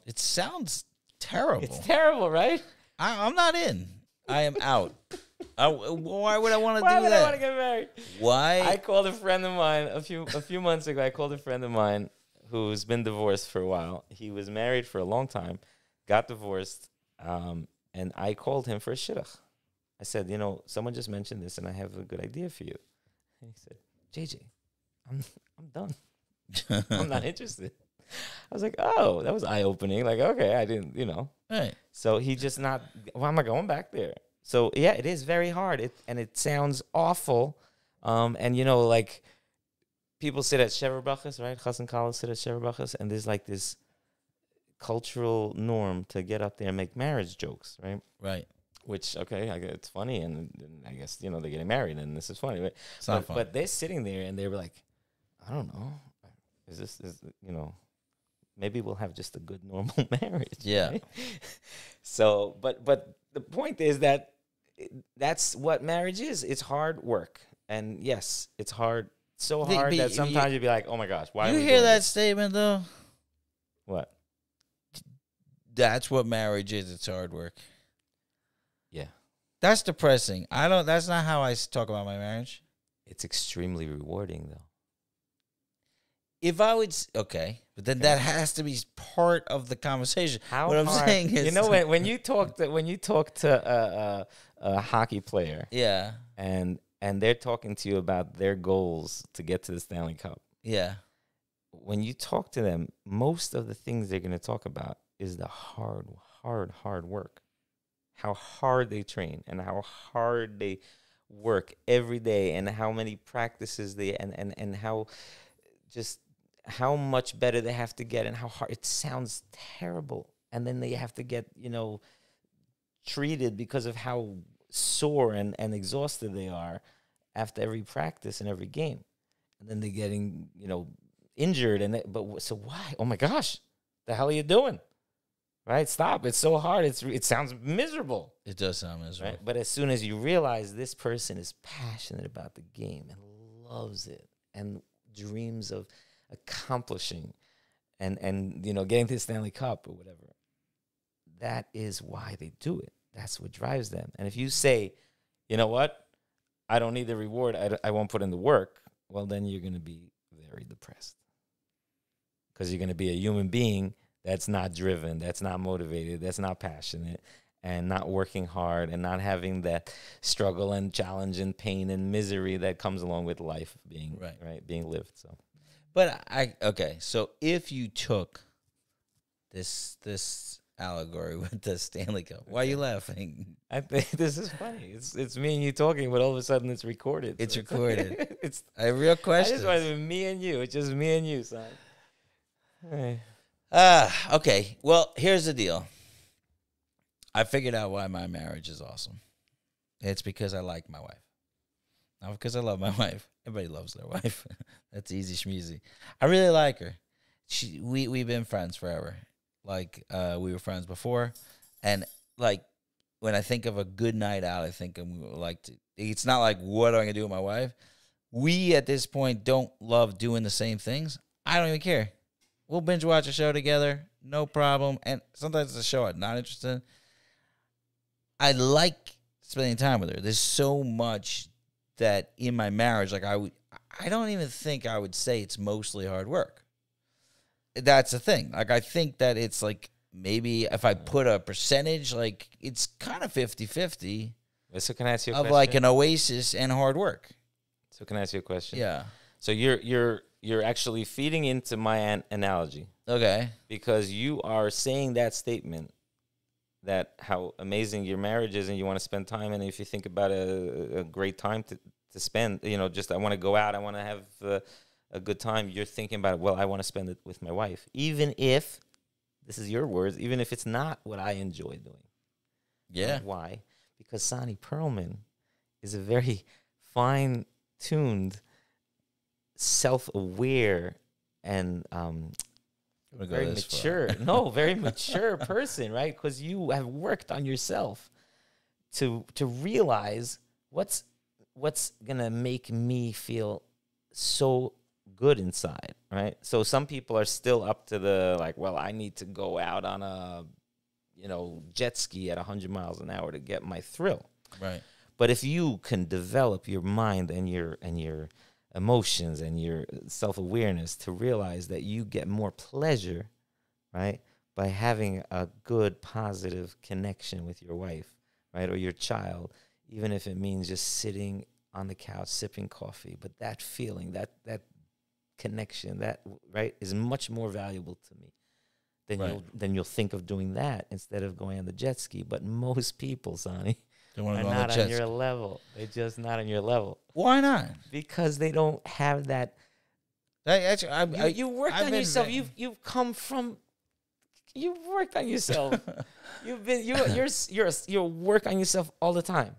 it sounds terrible. It's terrible, right? I'm not in. I am out. Why would I want to do that? Why would I want to get married? Why? I called a friend of mine a few months ago. I called a friend of mine who's been divorced for a while. He was married for a long time, got divorced, and I called him for a shidduch. I said, someone just mentioned this, and I have a good idea for you. And he said, JJ, I'm done. I'm not interested. I was like, oh, that was eye-opening. Like, okay, I didn't, Right. So he just not, why am I going back there? So, yeah, it is very hard, and it sounds awful. And, like, people sit at Shever Brachas, right? Chas and Kala sit at Shever Brachas, and there's, like, this cultural norm to get up there and make marriage jokes, right? Right. Which, okay, it's funny, and I guess, they're getting married, and this is funny. Right? It's not fun. But they're sitting there, and they were like, I don't know. Maybe we'll have just a good, normal marriage. Yeah. Right? So, but the point is that that's what marriage is. It's hard work. And yes, it's hard. So hard that sometimes you'd be like, oh my gosh, why? You hear that statement though? What? That's what marriage is. It's hard work. Yeah. That's depressing. That's not how I talk about my marriage. It's extremely rewarding though. If I would, okay, but then that has to be part of the conversation. How what hard, I'm saying is, when you talk to a hockey player, yeah, and they're talking to you about their goals to get to the Stanley Cup, yeah, when you talk to them, most of the things they're going to talk about is the hard work, how hard they train and how hard they work every day, and how many practices and how much better they have to get, and how hard it sounds terrible. And then they have to get, treated because of how sore and exhausted they are after every practice and every game. And then they're getting, injured. So why? Oh my gosh, the hell are you doing? Right? Stop. It's so hard. It sounds miserable. It does sound miserable. Right? But as soon as you realize this person is passionate about the game and loves it and dreams of accomplishing and getting to the Stanley Cup or whatever, that is why they do it. That's what drives them. And if you say, you know what, I don't need the reward, I won't put in the work, well, then you're going to be very depressed, because you're going to be a human being that's not driven, that's not motivated, that's not passionate, and not working hard, and not having that struggle and challenge and pain and misery that comes along with life being being lived. So. But so if you took this allegory with the Stanley Cup, why are you laughing? I think this is funny. It's me and you talking, but all of a sudden it's recorded. It's recorded. It's a real question. I just wanted to be me and you. It's just me and you, son. Hey. Okay. Well, here's the deal. I figured out why my marriage is awesome. It's because I like my wife. Not because I love my wife. Everybody loves their wife. That's easy schmeezy. I really like her. We've been friends forever. Like, we were friends before. And, like, when I think of a good night out, I think it's not like, what am I going to do with my wife? We, at this point, don't love doing the same things. I don't even care. We'll binge watch a show together. No problem. And sometimes it's a show I'm not interested in. I like spending time with her. There's so much that in my marriage, like I don't even think I would say it's mostly hard work. That's the thing. Like, I think that it's like, maybe if I put a percentage, like, it's kind of 50-50 So can I ask you a of question? like an oasis and hard work. So can I ask you a question? Yeah. So you're actually feeding into my analogy. Okay. Because you are saying that statement, that how amazing your marriage is and you want to spend time. And if you think about a great time to spend, just I want to go out, I want to have a good time. You're thinking about, well, I want to spend it with my wife. Even if, this is your words, even if it's not what I enjoy doing. Yeah. Why? Because Sonny Perlman is a very fine-tuned, self-aware, and very mature. No, very mature person, right? Because you have worked on yourself to realize what's gonna make me feel so good inside, right? So some people are still up to the like, well, I need to go out on a jet ski at 100 miles an hour to get my thrill, Right. But if you can develop your mind and your emotions and your self-awareness to realize that you get more pleasure, right, by having a good, positive connection with your wife, right, or your child, even if it means just sitting on the couch sipping coffee, but that feeling, that connection, that, right, is much more valuable to me than you'll think of doing that instead of going on the jet ski. But most people, Sonny, are not on your level. They're just not on your level. Why not? Because they don't have that. You worked on yourself. You've come from. You worked on yourself. You work on yourself all the time.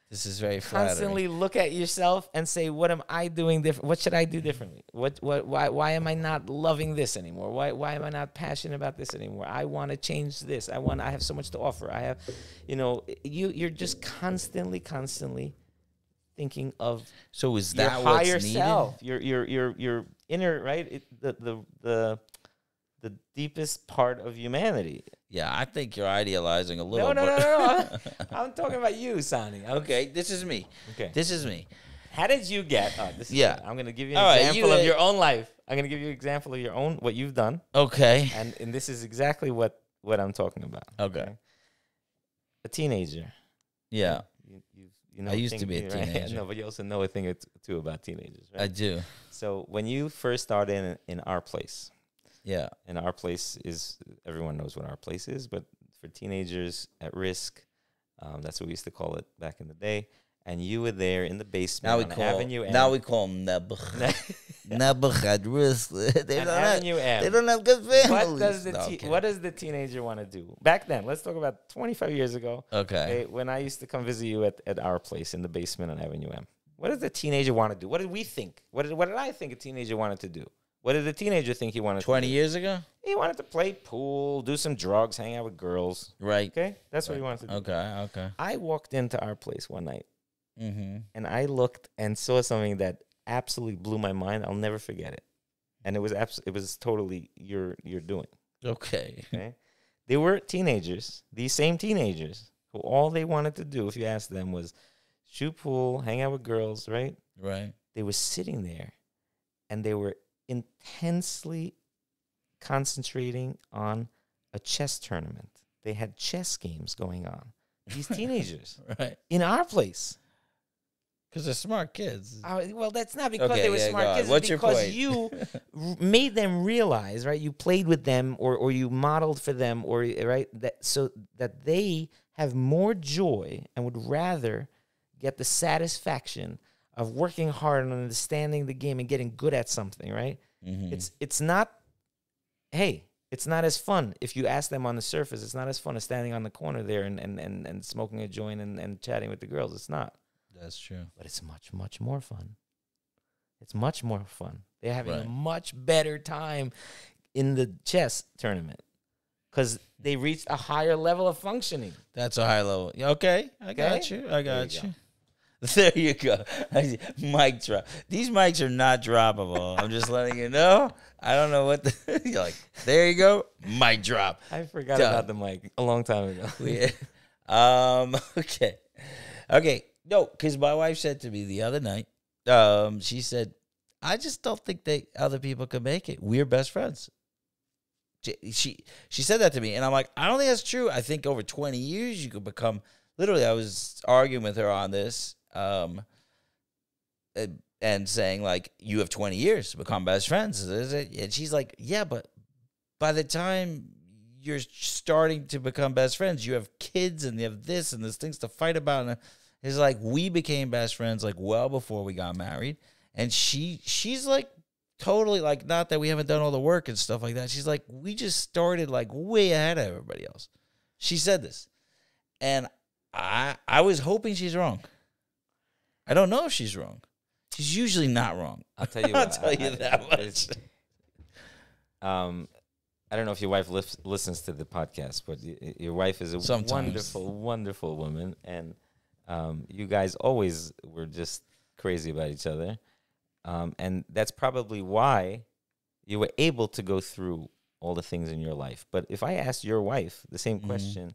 This is very constantly flattering. look at yourself and say, what am I doing different? What should I do differently? Why am I not loving this anymore? Why am I not passionate about this anymore? I want to change this. I have so much to offer. I have, you're just constantly thinking of. So is your that what's higher needed? self, your inner, right? The deepest part of humanity. Yeah, I think you're idealizing a little. No. I'm talking about you, Sonny. Okay, this is me. Okay. This is me. How did you get? Yeah. I'm going to give you an example of your own life. I'm going to give you an example of your own, what you've done. Okay. And this is exactly what I'm talking about. Okay. A teenager. Yeah. You know, I used to be a right? teenager. No, but you also know a thing or two about teenagers, right? I do. So when you first started in our place. Yeah. And our place is, everyone knows what our place is, but for teenagers at risk, that's what we used to call it back in the day. And you were there in the basement Now we call them Nebuch at risk. They don't have good families. What does the teenager want to do? Back then, let's talk about 25 years ago. Okay. When I used to come visit you at our place in the basement on Avenue M. What does the teenager want to do? What did we think? What did I think a teenager wanted to do? What did the teenager think he wanted to do? 20 years ago? He wanted to play pool, do some drugs, hang out with girls. Right. Okay? That's what he wanted to do. Okay. I walked into our place one night, Mm-hmm. and I looked and saw something that absolutely blew my mind. I'll never forget it. And it was totally your doing. Okay. They were teenagers, these same teenagers, who all they wanted to do, if you asked them, was shoot pool, hang out with girls, right? Right. They were sitting there, and they were intensely concentrating on a chess tournament. They had chess games going on. These teenagers, right, in our place, because they're smart kids. Well, that's not because they were smart kids. What's it's because your point? you made them realize, right? You played with them, or you modeled for them, or right so that they have more joy and would rather get the satisfaction of working hard and understanding the game and getting good at something, right? Mm-hmm. It's not, hey, It's not as fun. If you ask them on the surface, it's not as fun as standing on the corner there and smoking a joint and chatting with the girls. It's not. That's true. But it's much, much more fun. It's much more fun. They're having a much better time in the chess tournament because they reached a higher level of functioning. That's a high level. Okay, I got you. I got you. There you go. Mic drop. These mics are not droppable. I'm just letting you know. I don't know what you're like. There you go. Mic drop. I forgot about the mic a long time ago. Okay. No, because my wife said to me the other night, she said, I just don't think other people can make it. We're best friends. She said that to me, and I'm like, I don't think that's true. I think over 20 years you could become. Literally, I was arguing with her on this, and saying like, you have 20 years to become best friends, and she's like, yeah, but by the time you're starting to become best friends, you have kids and you have this and there's things to fight about, and it's like we became best friends like well before we got married, and she's like totally like, not that we haven't done all the work and stuff like that. She's like, we just started like way ahead of everybody else. She said this, and I was hoping she's wrong. I don't know if she's wrong. She's usually not wrong. I'll tell you. I'll tell you that much. I don't know if your wife listens to the podcast, but your wife is a wonderful, wonderful woman, and you guys always were just crazy about each other, and that's probably why you were able to go through all the things in your life. But if I asked your wife the same question,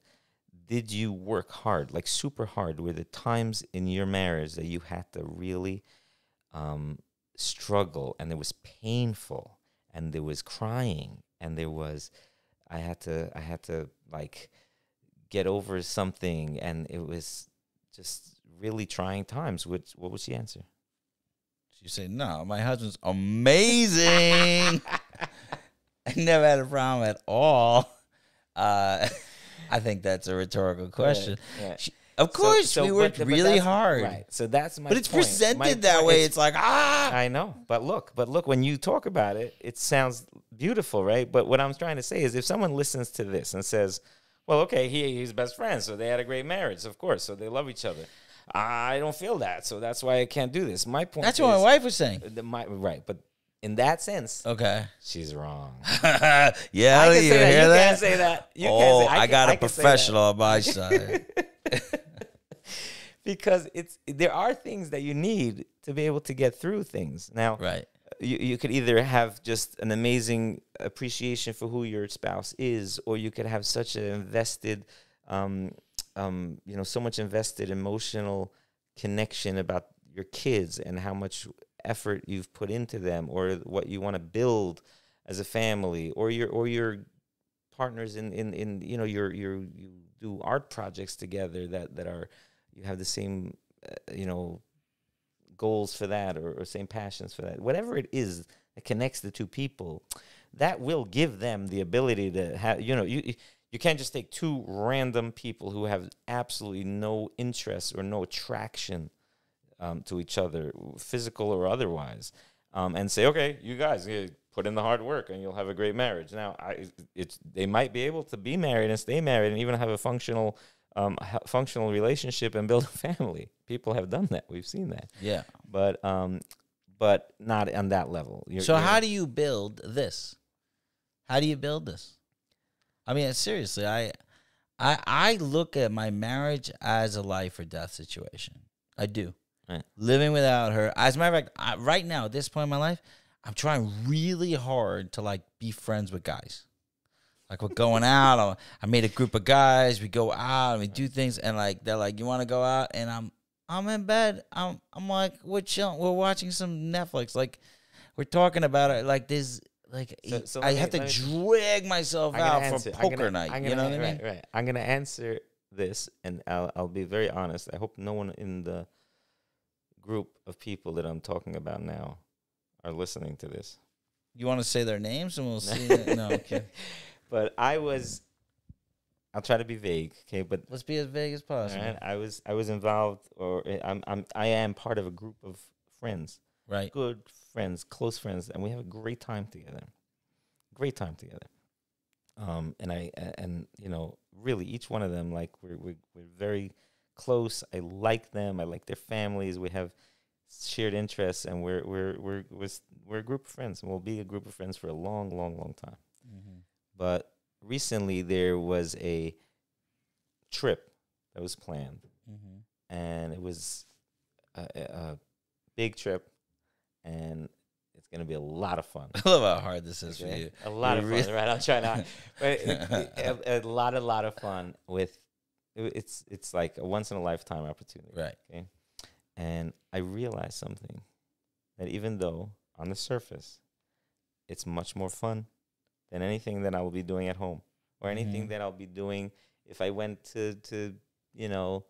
did you work hard, like super hard? Were there times in your marriage that you had to really struggle, and it was painful, and there was crying, and there was, I had to like get over something, and it was just really trying times? What would she answer? She said, no, my husband's amazing. I never had a problem at all. I think that's a rhetorical question. Yeah. Of course, we worked really hard. Right. So that's my point. But it's presented that way. It's like, I know. But look, when you talk about it, it sounds beautiful, right? But what I'm trying to say is, if someone listens to this and says, well, okay, he's best friends, so they had a great marriage, of course, so they love each other. I don't feel that, so that's why I can't do this. My point. That's what my wife was saying. Right, but in that sense, okay, she's wrong. Yeah, you hear that? You can't say that. I got a professional on my side. Because there are things that you need to be able to get through things. Now, right. You could either have just an amazing appreciation for who your spouse is, or you could have such an invested, so much invested emotional connection about your kids and how much effort you've put into them, or what you want to build as a family, or your partners in you do art projects together that are, you have the same goals for that, or same passions for that. Whatever it is that connects the two people, that will give them the ability to have, you can't just take two random people who have absolutely no interest or no attraction to each other, physical or otherwise, and say, okay, you guys put in the hard work and you'll have a great marriage. Now, they might be able to be married and stay married and even have a functional relationship and build a family. People have done that. We've seen that. Yeah. But not on that level. How do you build this? How do you build this? I mean, seriously, I look at my marriage as a life or death situation. I do. Right. Living without her. As a matter of fact, right now, at this point in my life, I'm trying really hard to like be friends with guys. Like, we're going out. I made a group of guys. We go out and we do things. And like, they're like, you want to go out? And I'm in bed. I'm like, we're chilling. We're watching some Netflix. Like, we're talking about it. Like, this, like, so I have to drag myself out for poker night. You know what I mean? Right. I'm gonna answer this, and I'll be very honest. I hope no one in the group of people that I'm talking about now are listening to this. You want to say their names, and we'll see. No, okay. But I'll try to be vague, okay? But let's be as vague as possible. Right? I was involved, or I am part of a group of friends, right? Good friends, close friends, and we have a great time together. And you know, really each one of them, like we're very close. I like them. I like their families. We have shared interests, and we're a group of friends, and we'll be a group of friends for a long, long, long time. Mm-hmm. But recently there was a trip that was planned, Mm-hmm. and it was a big trip, and it's going to be a lot of fun. I love how hard this is for Okay? you. A lot of You're fun, right? I'm trying to, but a lot of fun with. It's like a once in a lifetime opportunity, Right. Okay, and I realized something, that even though on the surface, it's much more fun than anything that I will be doing at home, or anything Mhm. that I'll be doing if I went to you know,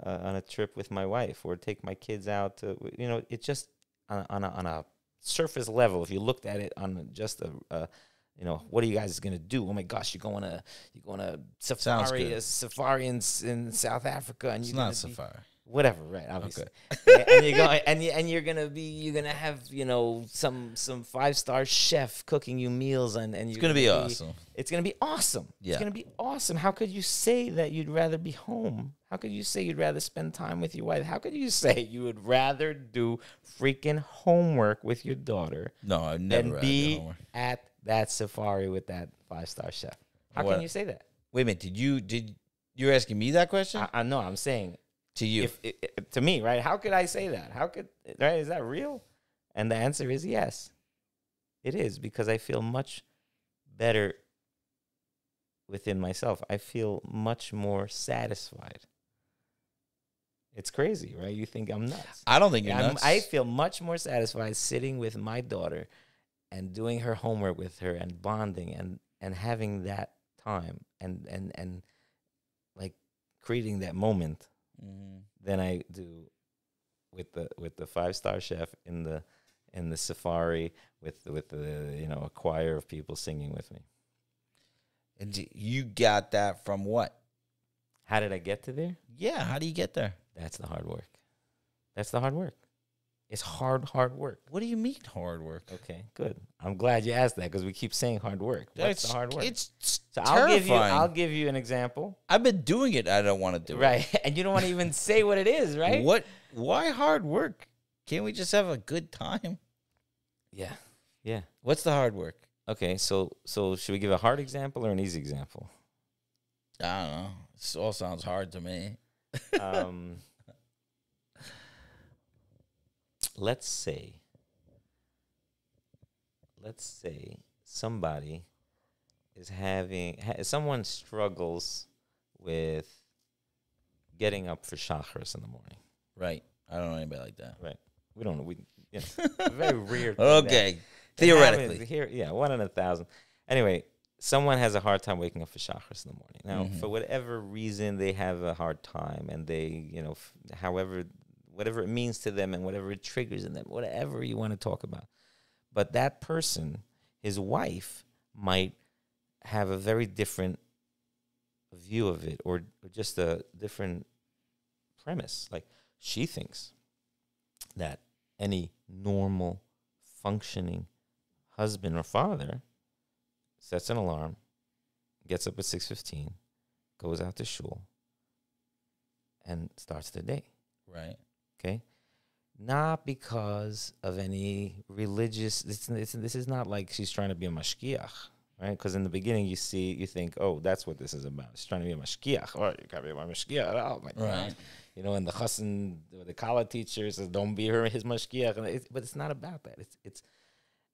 on a trip with my wife, or take my kids out to, you know, it just on a surface level. If you looked at it on just a you know, what are you guys gonna do? Oh my gosh, you're going to safari, good. a safari in South Africa, and It's you're not gonna safari. whatever, right? Obviously, Okay. and you're going, and you're gonna have, you know, some 5-star chef cooking you meals, and It's you're gonna be awesome. It's gonna be awesome. Yeah. It's gonna be awesome. How could you say that you'd rather be home? How could you say you'd rather spend time with your wife? How could you say you would rather do freaking homework with your daughter No, I've never than read be homework. at that safari with that 5-star chef? How What? can you say that? Wait a minute. You're asking me that question? I know. I'm saying To you. to me, right? How could I say that? How could, right? Is that real? And the answer is yes. It is, because I feel much better within myself. I feel much more satisfied. It's crazy, right? You think I'm nuts. I don't think you're nuts. I feel much more satisfied sitting with my daughter and doing her homework with her and bonding and having that time and like creating that moment Mhm. than I do with the 5-star chef in the safari with the, you know, a choir of people singing with me. And you got that from what? How did I get to there? Yeah. How do you get there? That's the hard work. That's the hard work. It's hard work. What do you mean hard work? Okay, good. I'm glad you asked that, because we keep saying hard work. What's the hard work? It's So terrifying. I'll give you an example. I've been doing it. I don't want to do it. Right. And you don't want to even say what it is, right? What? Why hard work? Can't we just have a good time? Yeah. Yeah. What's the hard work? Okay, so should we give a hard example or an easy example? I don't know. This all sounds hard to me. Let's say somebody is someone struggles with getting up for shacharis in the morning. Right. I don't know anybody like that. Right. We don't know. Very rare. thing Okay. that Theoretically. happens here, yeah, 1 in 1,000. Anyway, someone has a hard time waking up for shacharis in the morning. Now, for whatever reason, they have a hard time, and they, you know, whatever it means to them, and whatever it triggers in them, whatever you want to talk about. But that person, his wife, might have a very different view of it, or just a different premise. Like, she thinks that any normal, functioning husband or father sets an alarm, gets up at 6:15, goes out to shul, and starts the day. Right. Okay? Not because of any religious. This is not like she's trying to be a mashkiach, right? Because in the beginning you think, oh, that's what this is about. She's trying to be a mashkiach. Oh, you can't be my mashkiach. Oh my God. You know, and the chassan, the college teacher says, don't be his mashkiach. But it's not about that. It's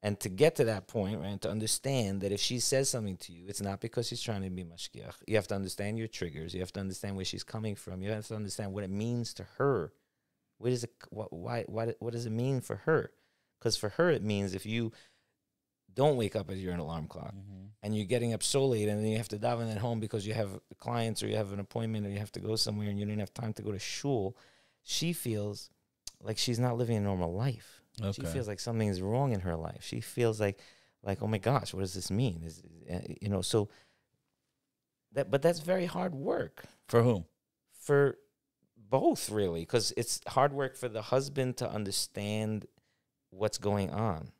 and to get to that point, right, to understand that if she says something to you, it's not because she's trying to be mashkiach. You have to understand your triggers. You have to understand where she's coming from. You have to understand what it means to her. What does it mean for her? Because for her, it means if you don't wake up at your alarm clock and you're getting up so late, and then you have to daven at home because you have clients or you have an appointment or you have to go somewhere and you don't have time to go to shul, she feels like she's not living a normal life. Okay. She feels like something is wrong in her life. She feels like, oh my gosh, what does this mean? So but that's very hard work. For whom? For both, really, because it's hard work for the husband to understand what's going on,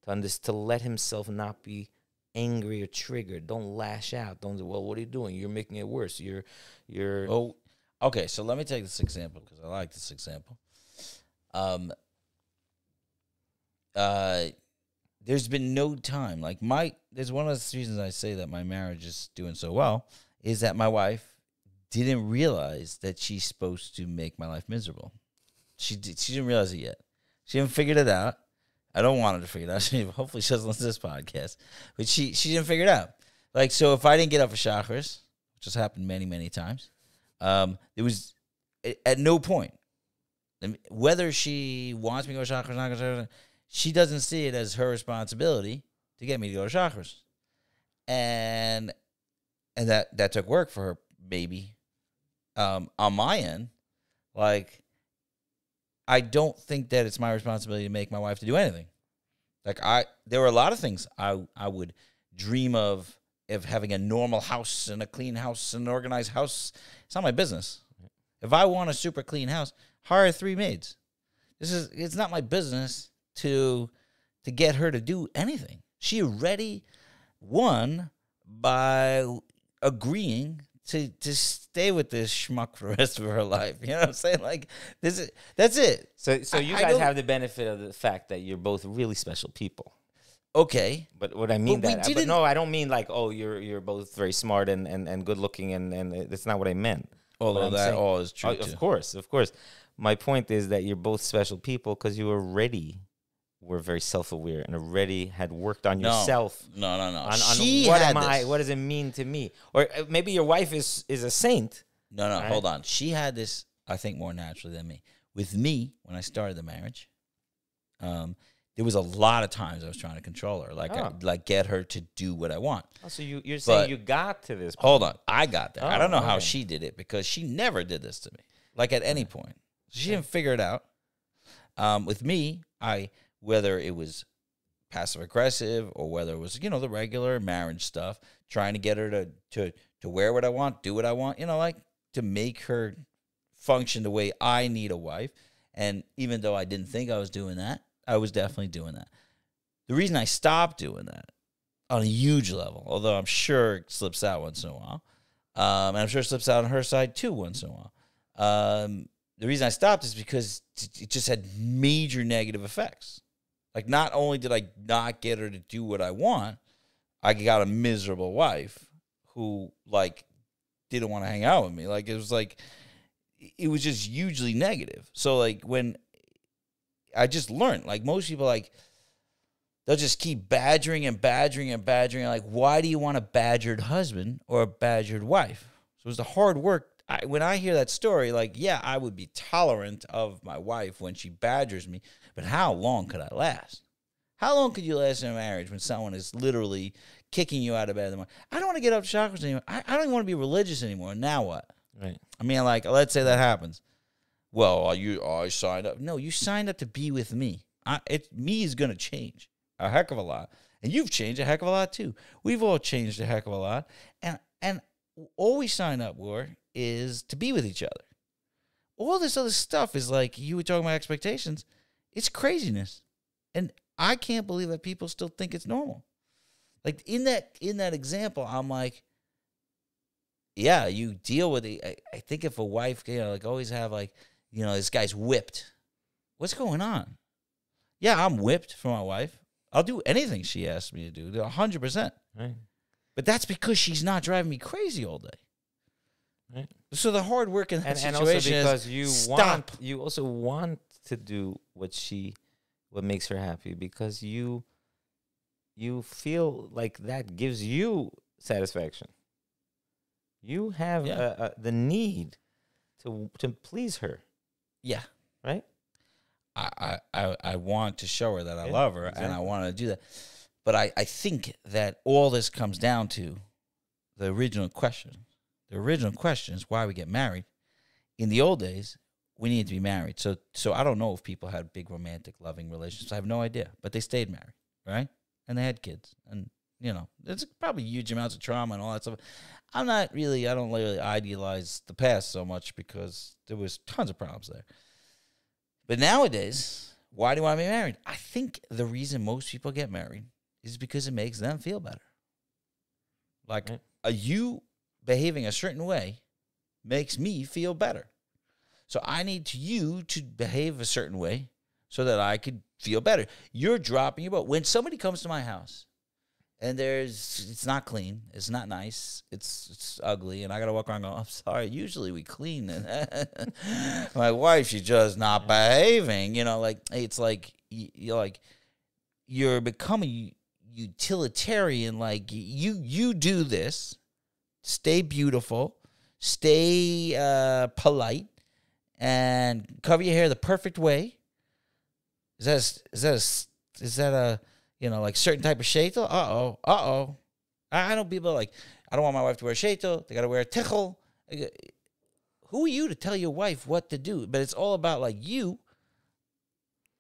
to let himself not be angry or triggered. Don't lash out. Don't say, well, what are you doing? You're making it worse. You're. Oh, okay. So let me take this example because I like this example. There's been no time there's one of the reasons I say that my marriage is doing so well is that my wife didn't realize that she's supposed to make my life miserable. She didn't realize it yet. She haven't figured it out. I don't want her to figure it out. Hopefully she doesn't listen to this podcast. But she didn't figure it out. Like, so if I didn't get up for shacharis, which has happened many, many times, it was at no point, whether she wants me to go to shacharis or not, she doesn't see it as her responsibility to get me to go to shacharis. And that took work for her, maybe. On my end, like, I don't think that it's my responsibility to make my wife to do anything. Like, there were a lot of things I would dream of having a normal house and a clean house and an organized house. It's not my business. If I want a super clean house, hire 3 maids. It's not my business to get her to do anything. She already won by agreeing to stay with this schmuck for the rest of her life. You know what I'm saying? Like, that's it. So you guys have the benefit of the fact that you're both really special people. Okay. But what I mean but no, I don't mean like, oh, you're both very smart and good looking and that's not what I meant. Although that all is true too. Of course. My point is that you're both special people because you already were very self-aware and already had worked on yourself. No. On what does it mean to me? Or maybe your wife is a saint. No, right? Hold on. She had this, I think, more naturally than me. With me, when I started the marriage, there was a lot of times I was trying to control her, like get her to do what I want. Oh, so you're saying you got to this point. Hold on. I got there. I don't know how she did it because she never did this to me, like at any point. She didn't figure it out. With me, whether it was passive-aggressive or whether it was, the regular marriage stuff, trying to get her to wear what I want, do what I want, like to make her function the way I need a wife. And even though I didn't think I was doing that, I was definitely doing that. The reason I stopped doing that on a huge level, although I'm sure it slips out once in a while, and I'm sure it slips out on her side too once in a while, the reason I stopped is because it just had major negative effects. Like, not only did I not get her to do what I want, I got a miserable wife who, like, didn't want to hang out with me. Like, it was just hugely negative. So, like, when I just learned, like, most people, like, they'll just keep badgering and badgering and badgering. Like, why do you want a badgered husband or a badgered wife? So it was the hard work. When I hear that story, like, yeah, I would be tolerant of my wife when she badgers me, but how long could I last? How long could you last in a marriage when someone is literally kicking you out of bed in the morning? I don't want to get up chakras anymore. I don't even want to be religious anymore. Now what? Right. I mean, like, let's say that happens. Well, I signed up. No, you signed up to be with me. Me is going to change a heck of a lot. And you've changed a heck of a lot, too. We've all changed a heck of a lot. And all we sign up for is to be with each other. All this other stuff is like, you were talking about expectations. It's craziness. And I can't believe that people still think it's normal. Like, in that example, I'm like, yeah, you deal with it. I think if a wife, like, always have, like, this guy's whipped. What's going on? Yeah, I'm whipped for my wife. I'll do anything she asks me to do, 100%. Right. But that's because she's not driving me crazy all day. Right. So the hard work in that situation and also because is you also want to do what makes her happy because you feel like that gives you satisfaction. You have the need to please her. Yeah. Right? I want to show her that I love her, exactly. And I want to do that. But I think that all this comes down to the original question. The original question is why we get married. In the old days, we needed to be married. So I don't know if people had big romantic, loving relationships. I have no idea. But they stayed married, right? And they had kids. And, there's probably huge amounts of trauma and all that stuff. I don't really idealize the past so much because there was tons of problems there. But nowadays, why do you want to be married? I think the reason most people get married is because it makes them feel better. Like, Right. you behaving a certain way makes me feel better. So I need you to behave a certain way so that I could feel better. You're dropping your boat. When somebody comes to my house and it's not clean, it's not nice, it's ugly, and I got to walk around going, I'm sorry, usually we clean it. My wife, she's just not behaving. You know, like, it's like, you're becoming utilitarian. Like, you do this, stay beautiful, stay polite, and cover your hair the perfect way. Is that a like certain type of sheitel? I know people like, I don't want my wife to wear a sheitel. They got to wear a tichel. Who are you to tell your wife what to do? But it's all about like you,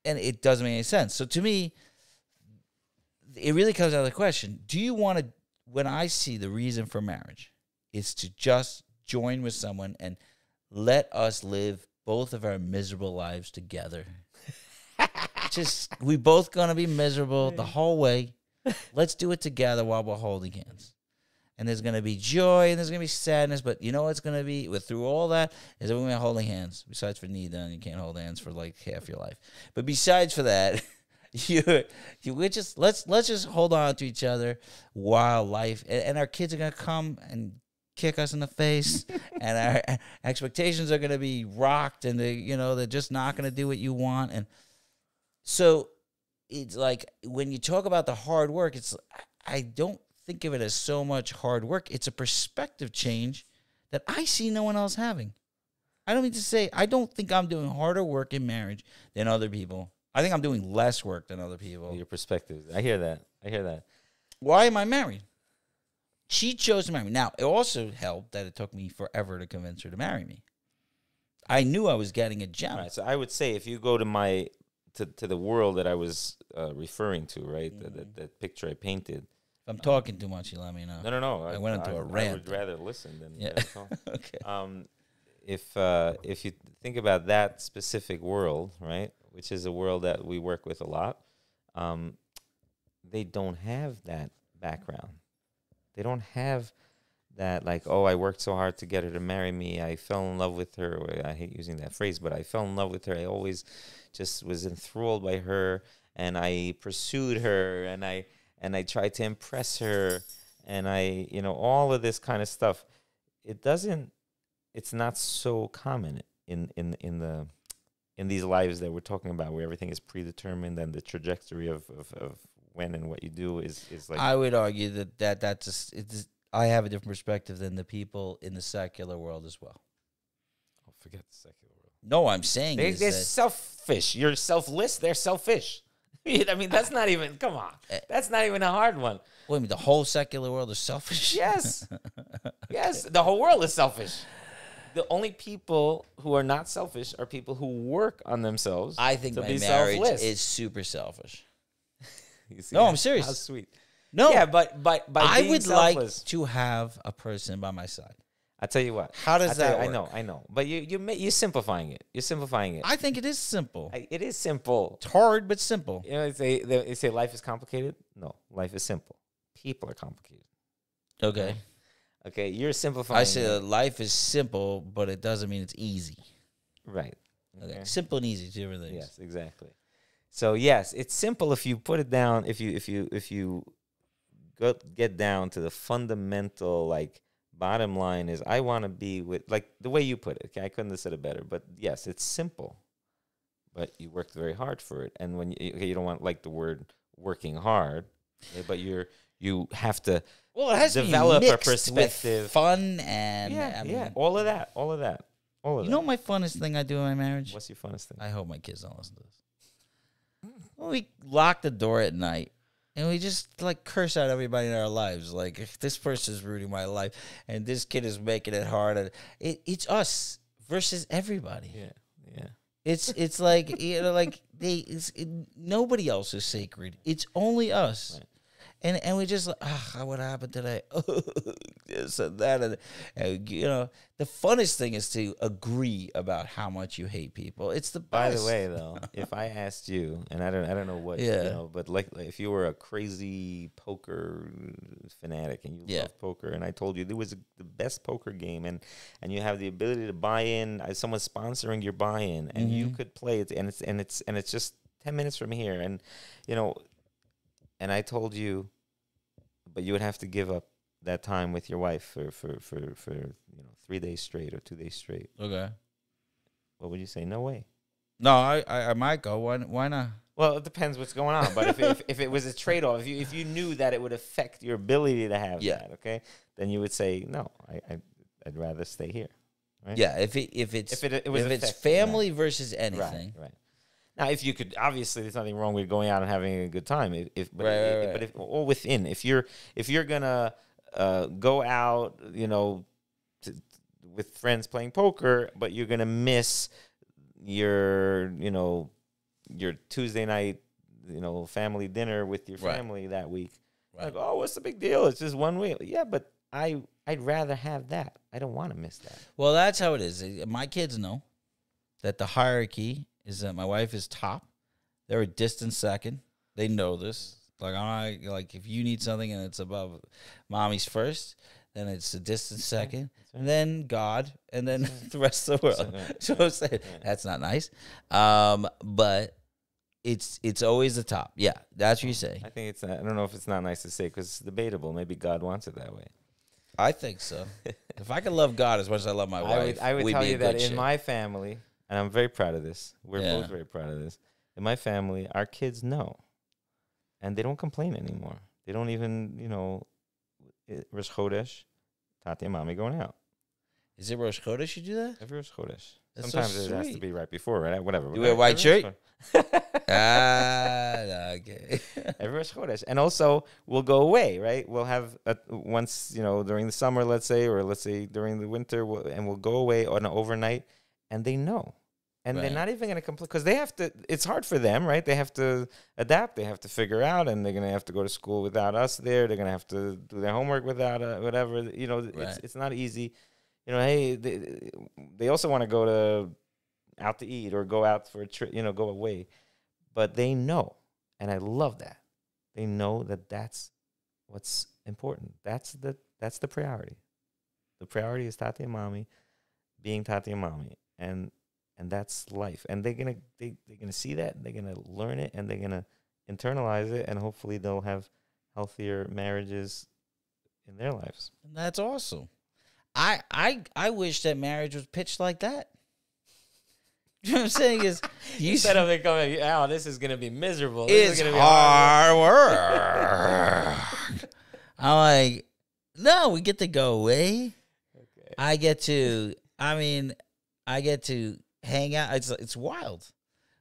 and it doesn't make any sense. So to me, it really comes down to the question: do you want to? When I see the reason for marriage, is to just join with someone and let us live both of our miserable lives together. Just, we both gonna be miserable the whole way. Let's do it together while we're holding hands. And there's gonna be joy and there's gonna be sadness, but you know what's gonna be through all that is that we're gonna be holding hands. Besides for Nida, and you can't hold hands for like half your life. But besides for that, let's just hold on to each other while life, and our kids are gonna come and kick us in the face, and our expectations are gonna be rocked, and they're just not gonna do what you want. And so it's like, when you talk about the hard work, I don't think of it as so much hard work. It's a perspective change that I see no one else having. I don't mean to say, I don't think I'm doing harder work in marriage than other people. I think I'm doing less work than other people. Your perspective. I hear that. Why am I married? She chose to marry me. Now, it also helped that it took me forever to convince her to marry me. I knew I was getting a gem. All right, so I would say, if you go to to the world that I was referring to, right, that picture I painted. If I'm talking too much, you let me know. No. I went into a rant. I would rather listen than talk. Okay. If you think about that specific world, right, which is a world that we work with a lot, they don't have that background. They don't have that, like, oh, I worked so hard to get her to marry me. I fell in love with her. I hate using that phrase, but I fell in love with her. I always just was enthralled by her, and I pursued her, and I tried to impress her, and all of this kind of stuff. It's not so common in these lives that we're talking about, where everything is predetermined, and the trajectory of when and what you do is like. I would argue that's just, I have a different perspective than the people in the secular world as well. Oh, forget the secular world. No, I'm saying they're selfish. You're selfless. They're selfish. I mean, that's not even. Come on, that's not even a hard one. Wait a minute, the whole secular world is selfish? Yes, yes, the whole world is selfish. The only people who are not selfish are people who work on themselves. I think to my be marriage selfless. is super selfish. No, I'm serious. How sweet. No, yeah, but by I being would selfless, like to have a person by my side. I tell you what. How does that work? I know, but you're simplifying it. You're simplifying it. I think it is simple. It is simple. It's hard, but simple. They say life is complicated. No, life is simple. People are complicated. Okay. Okay, you're simplifying. I say that life is simple, but it doesn't mean it's easy. Right. Okay. Simple and easy, two different things. Yes, exactly. So yes, it's simple if you put it down. If you get down to the fundamental, like, bottom line is, I want to be with, like, the way you put it. Okay, I couldn't have said it better. But yes, it's simple, but you worked very hard for it. And when you don't want, like, the word working hard, but you have to. Well, it has develop to be a perspective, with fun, and all of that. You know what my funnest thing I do in my marriage? What's your funnest thing? I hope my kids don't listen to this. Well, we lock the door at night, and we just, like, curse out everybody in our lives. Like, if this person's ruining my life, and this kid is making it hard, and it's us versus everybody. Yeah. It's like, like nobody else is sacred. It's only us. Right. And we just like, what happened today? This and that. And, you know, the funnest thing is to agree about how much you hate people. It's the best. By the way, though, if I asked you, and I don't know what, you know, but like if you were a crazy poker fanatic and you love poker, and I told you there was the best poker game, and you have the ability to buy in, someone's sponsoring your buy-in, and you could play it, and it's just 10 minutes from here, and you know. And I told you, but you would have to give up that time with your wife for 3 days straight or 2 days straight. Okay. What would you say? No way. No, I might go. Why not? Well, it depends what's going on. But if it was a trade-off, if you knew that it would affect your ability to have that, okay, then you would say no. I'd rather stay here. Right? Yeah. If it's family versus anything, right. Now, if you could, obviously, there's nothing wrong with going out and having a good time. But if all within, if you're gonna go out, you know, with friends playing poker, but you're gonna miss your Tuesday night, you know, family dinner with your family that week. Right. Like, oh, what's the big deal? It's just 1 week. Yeah, but I'd rather have that. I don't want to miss that. Well, that's how it is. My kids know that the hierarchy is that my wife is top. They're a distant second. They know this. Like if you need something and it's above mommy's first, then it's a distant second, and then God, and then the rest of the world. So I'm saying that's not nice. But it's always the top. Yeah, that's what you say. I think it's. I don't know if it's not nice to say because it's debatable. Maybe God wants it that way. I think so. If I could love God as much as I love my wife, I would tell you that in my family. And I'm very proud of this. We're both very proud of this. In my family, our kids know. And they don't complain anymore. They don't even, you know, Rosh Chodesh, Tati and Mommy going out. Is it Rosh Chodesh you do that? Every Rosh Chodesh. That's sometimes so it has to be right before, right? Whatever. You wear a white shirt? Okay. Every Rosh Chodesh. And also, we'll go away, right? We'll have once, you know, during the summer, let's say, or let's say during the winter, and we'll go away on an overnight, and they know. And they're not even going to complain because they have to. It's hard for them, right? They have to adapt. They have to figure out, and they're going to have to go to school without us there. They're going to have to do their homework without whatever. You know, it's not easy. You know, hey, they also want to go out to eat or go out for a trip. You know, go away, but they know, and I love that. They know that that's what's important. That's the priority. The priority is Tati and Mommy, being Tati and Mommy, and that's life. And they're gonna see that, and they're gonna learn it, and they're gonna internalize it, and hopefully they'll have healthier marriages in their lives. And that's awesome. I wish that marriage was pitched like that. You know what I'm saying? Is you said I'm coming, oh, this is gonna be miserable. It's hard work. I'm like, no, we get to go away. Okay. I get to hang out. It's wild.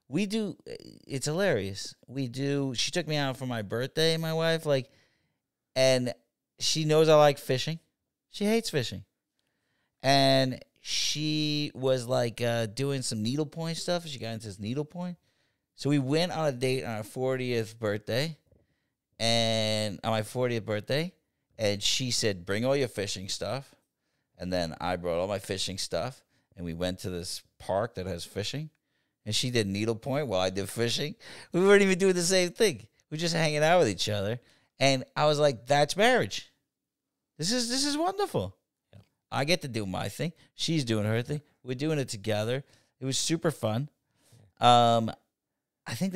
We do. It's hilarious. We do. She took me out for my birthday, my wife, and she knows I like fishing. She hates fishing. And she was doing some needlepoint stuff. She got into this needlepoint. So we went on a date on our 40th birthday. And on my 40th birthday, and she said, bring all your fishing stuff. And then I brought all my fishing stuff. And we went to this park that has fishing. And she did needlepoint while I did fishing. We weren't even doing the same thing. We were just hanging out with each other. And I was like, that's marriage. This is wonderful. Yeah. I get to do my thing. She's doing her thing. We're doing it together. It was super fun. I think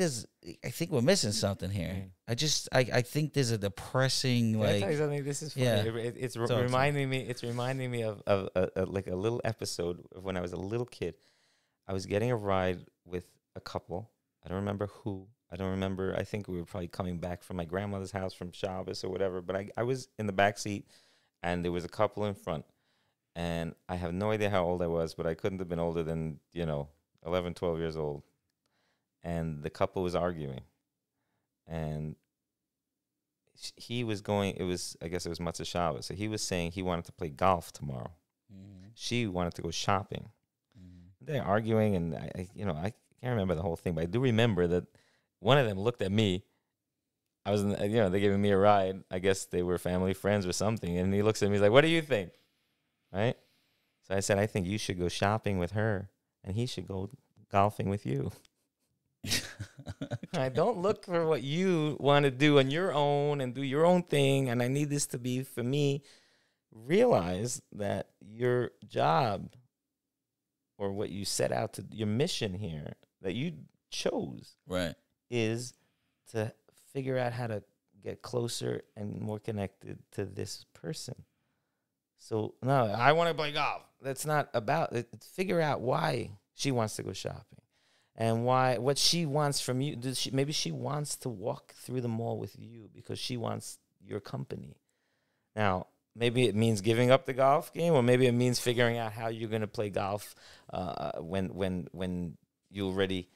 we're missing something here. I think there's a depressing I tell you something. This is funny. Yeah. It's reminding me. It's reminding me of a little episode of when I was a little kid. I was getting a ride with a couple. I don't remember who. I don't remember. I think we were probably coming back from my grandmother's house from Shabbos or whatever. But I was in the back seat, and there was a couple in front. And I have no idea how old I was, but I couldn't have been older than 11, 12 years old. And the couple was arguing, and he was going. I guess it was Matzah Shabbos. So he was saying he wanted to play golf tomorrow. Mm-hmm. She wanted to go shopping. Mm-hmm. They're arguing, and I can't remember the whole thing, but I do remember that one of them looked at me, I was, they're giving me a ride. I guess they were family friends or something. And he looks at me, he's like, what do you think? Right? So I said, I think you should go shopping with her and he should go golfing with you. I don't look for what you want to do on your own and do your own thing. And I need this to be for me. Realize that your job or what you set out to, your mission here that you chose, right, is to figure out how to get closer and more connected to this person. So no, I want to play golf. That's not about it. Figure out why she wants to go shopping and what she wants from you. Maybe she wants to walk through the mall with you because she wants your company. Now, maybe it means giving up the golf game, or maybe it means figuring out how you're going to play golf when you already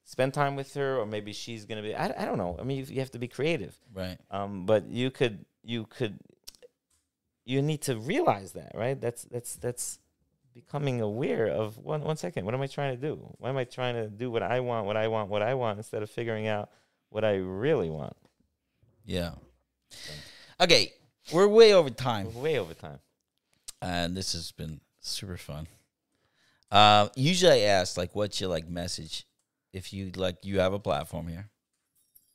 spend time with her, or maybe she's going to be. I don't know. I mean, you have to be creative, right? But you need to realize that, right? That's becoming aware of one second. What am I trying to do? Why am I trying to do what I want instead of figuring out what I really want? Yeah. Okay. We're way over time. And this has been super fun. Usually I ask, like, what's your, like, message? If you, like, you have a platform here.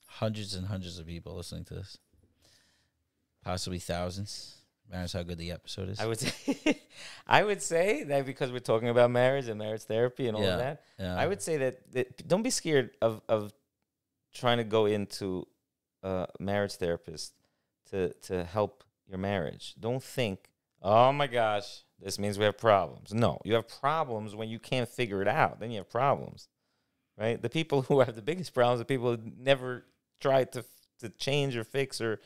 Hundreds and hundreds of people listening to this. Possibly thousands. Matters how good the episode is. I would say that because we're talking about marriage and marriage therapy and all of that, I would say that don't be scared of trying to go into a marriage therapist to help your marriage. Don't think, oh my gosh, this means we have problems. No, you have problems when you can't figure it out. Then you have problems, right? The people who have the biggest problems are people who never tried to change or fix or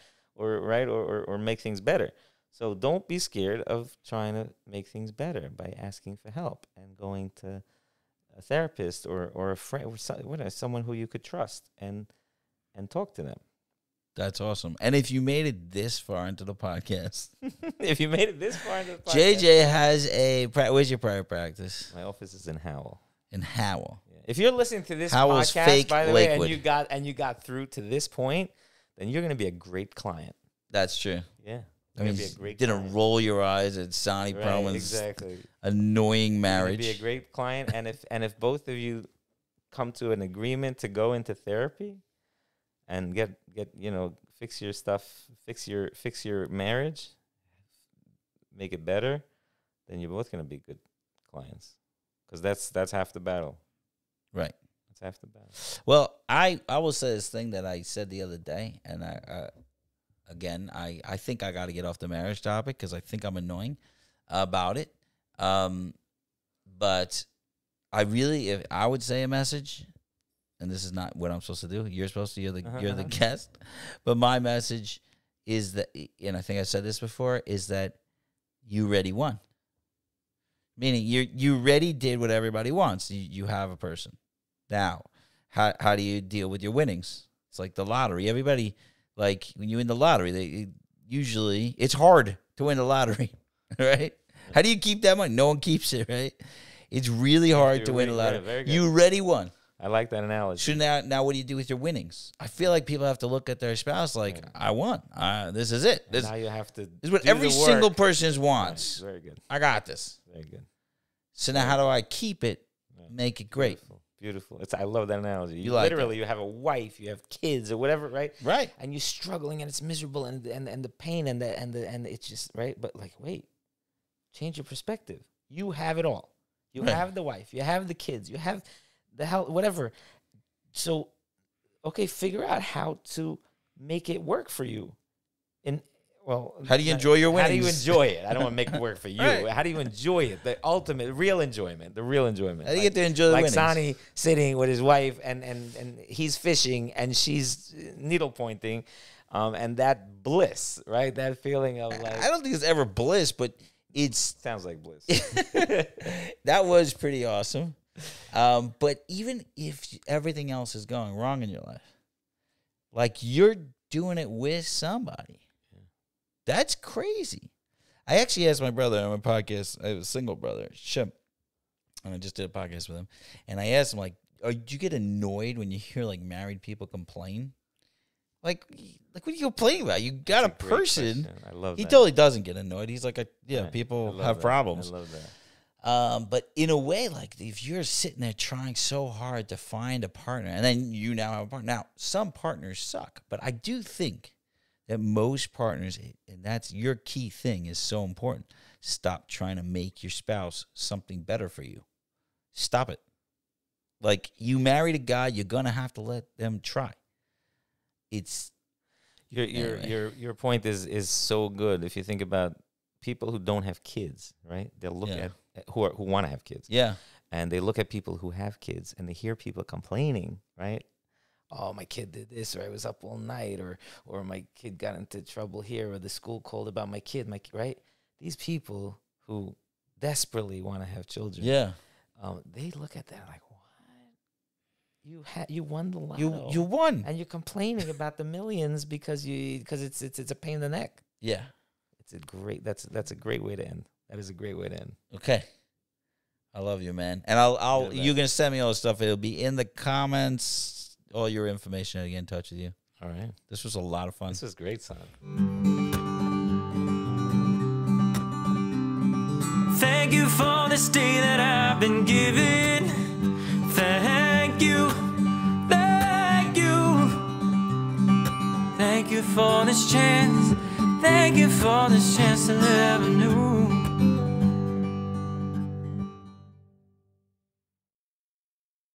make things better. So don't be scared of trying to make things better by asking for help and going to a therapist or a friend or someone who you could trust and talk to them. That's awesome. And if you made it this far into the podcast. JJ has where's your private practice? My office is in Howell. In Howell. Yeah. If you're listening to this Howell's podcast, fake by the Lakewood. way, and you got through to this point, then you're going to be a great client. That's true. Yeah. I mean, didn't roll your eyes at Sonny Perlman's annoying marriage. Be a great client, and if both of you come to an agreement to go into therapy and get fix your stuff, fix your marriage, make it better, then you're both gonna be good clients, because that's half the battle. Right. That's half the battle. Well, I will say this thing that I said the other day, and I think I got to get off the marriage topic because I think I'm annoying about it. But if I would say a message, and this is not what I'm supposed to do. You're supposed to. You're the guest. But my message is that, and I think I said this before, is that you already won. Meaning you already did what everybody wants. You have a person. Now, how do you deal with your winnings? It's like the lottery. Everybody. Like, when you win the lottery, usually it's hard to win the lottery, right? How do you keep that money? No one keeps it, right? It's really hard to win the lottery. You already won. I like that analogy. So now what do you do with your winnings? I feel like people have to look at their spouse like, I won. This is it. Now you have to. This is what every single person wants. Very good. I got this. Very good. So now how do I keep it, make it great? Beautiful. I love that analogy. You like literally, you have a wife, you have kids, or whatever, right? Right. And you're struggling, and it's miserable, and the pain, and it's just right. But like, wait, change your perspective. You have it all. You have the wife. You have the kids. You have the health, whatever. So, okay, figure out how to make it work for you. How do you enjoy your winnings? How do you enjoy it? I don't want to make it work for you. Right. How do you enjoy it? The ultimate, real enjoyment. The real enjoyment. How do you get to enjoy the winnings? Like Sonny sitting with his wife, and he's fishing, and she's needle pointing, and that bliss, right? That feeling of like. I don't think it's ever bliss, but sounds like bliss. That was pretty awesome. But even if everything else is going wrong in your life, like, you're doing it with somebody. That's crazy. I actually asked my brother on my podcast. I have a single brother, Shim, and I just did a podcast with him. And I asked him, like, do you get annoyed when you hear, like, married people complain? Like what are you complaining about? You got a person. Question. I love he that. totally doesn't get annoyed. He's like, Right. people I have love that. problems. I love that. But in a way, like if you're sitting there trying so hard to find a partner, and then you now have a partner. Now, some partners suck, but I do think that most partners, and that's your key thing, is so important. Stop trying to make your spouse something better for you. Stop it. Like, you married a guy, you're gonna have to let them try. It's Your point is so good. If you think about people who don't have kids, right? They'll look at who want to have kids. Yeah. And they look at people who have kids, and they hear people complaining, right? Oh, my kid did this, or I was up all night, or my kid got into trouble here, or the school called about my kid, right? These people who desperately want to have children, they look at that like, what? You won the lotto. You won, and you're complaining about the millions because it's a pain in the neck. Yeah. It's a great. That's a great way to end. That is a great way to end. Okay. I love you, man. And you're gonna send me all the stuff. It'll be in the comments. All your information. I'll get in touch with you. All right. This was a lot of fun. This was great, son. Thank you for this day that I've been given. Thank you. Thank you. Thank you for this chance. Thank you for this chance to live anew.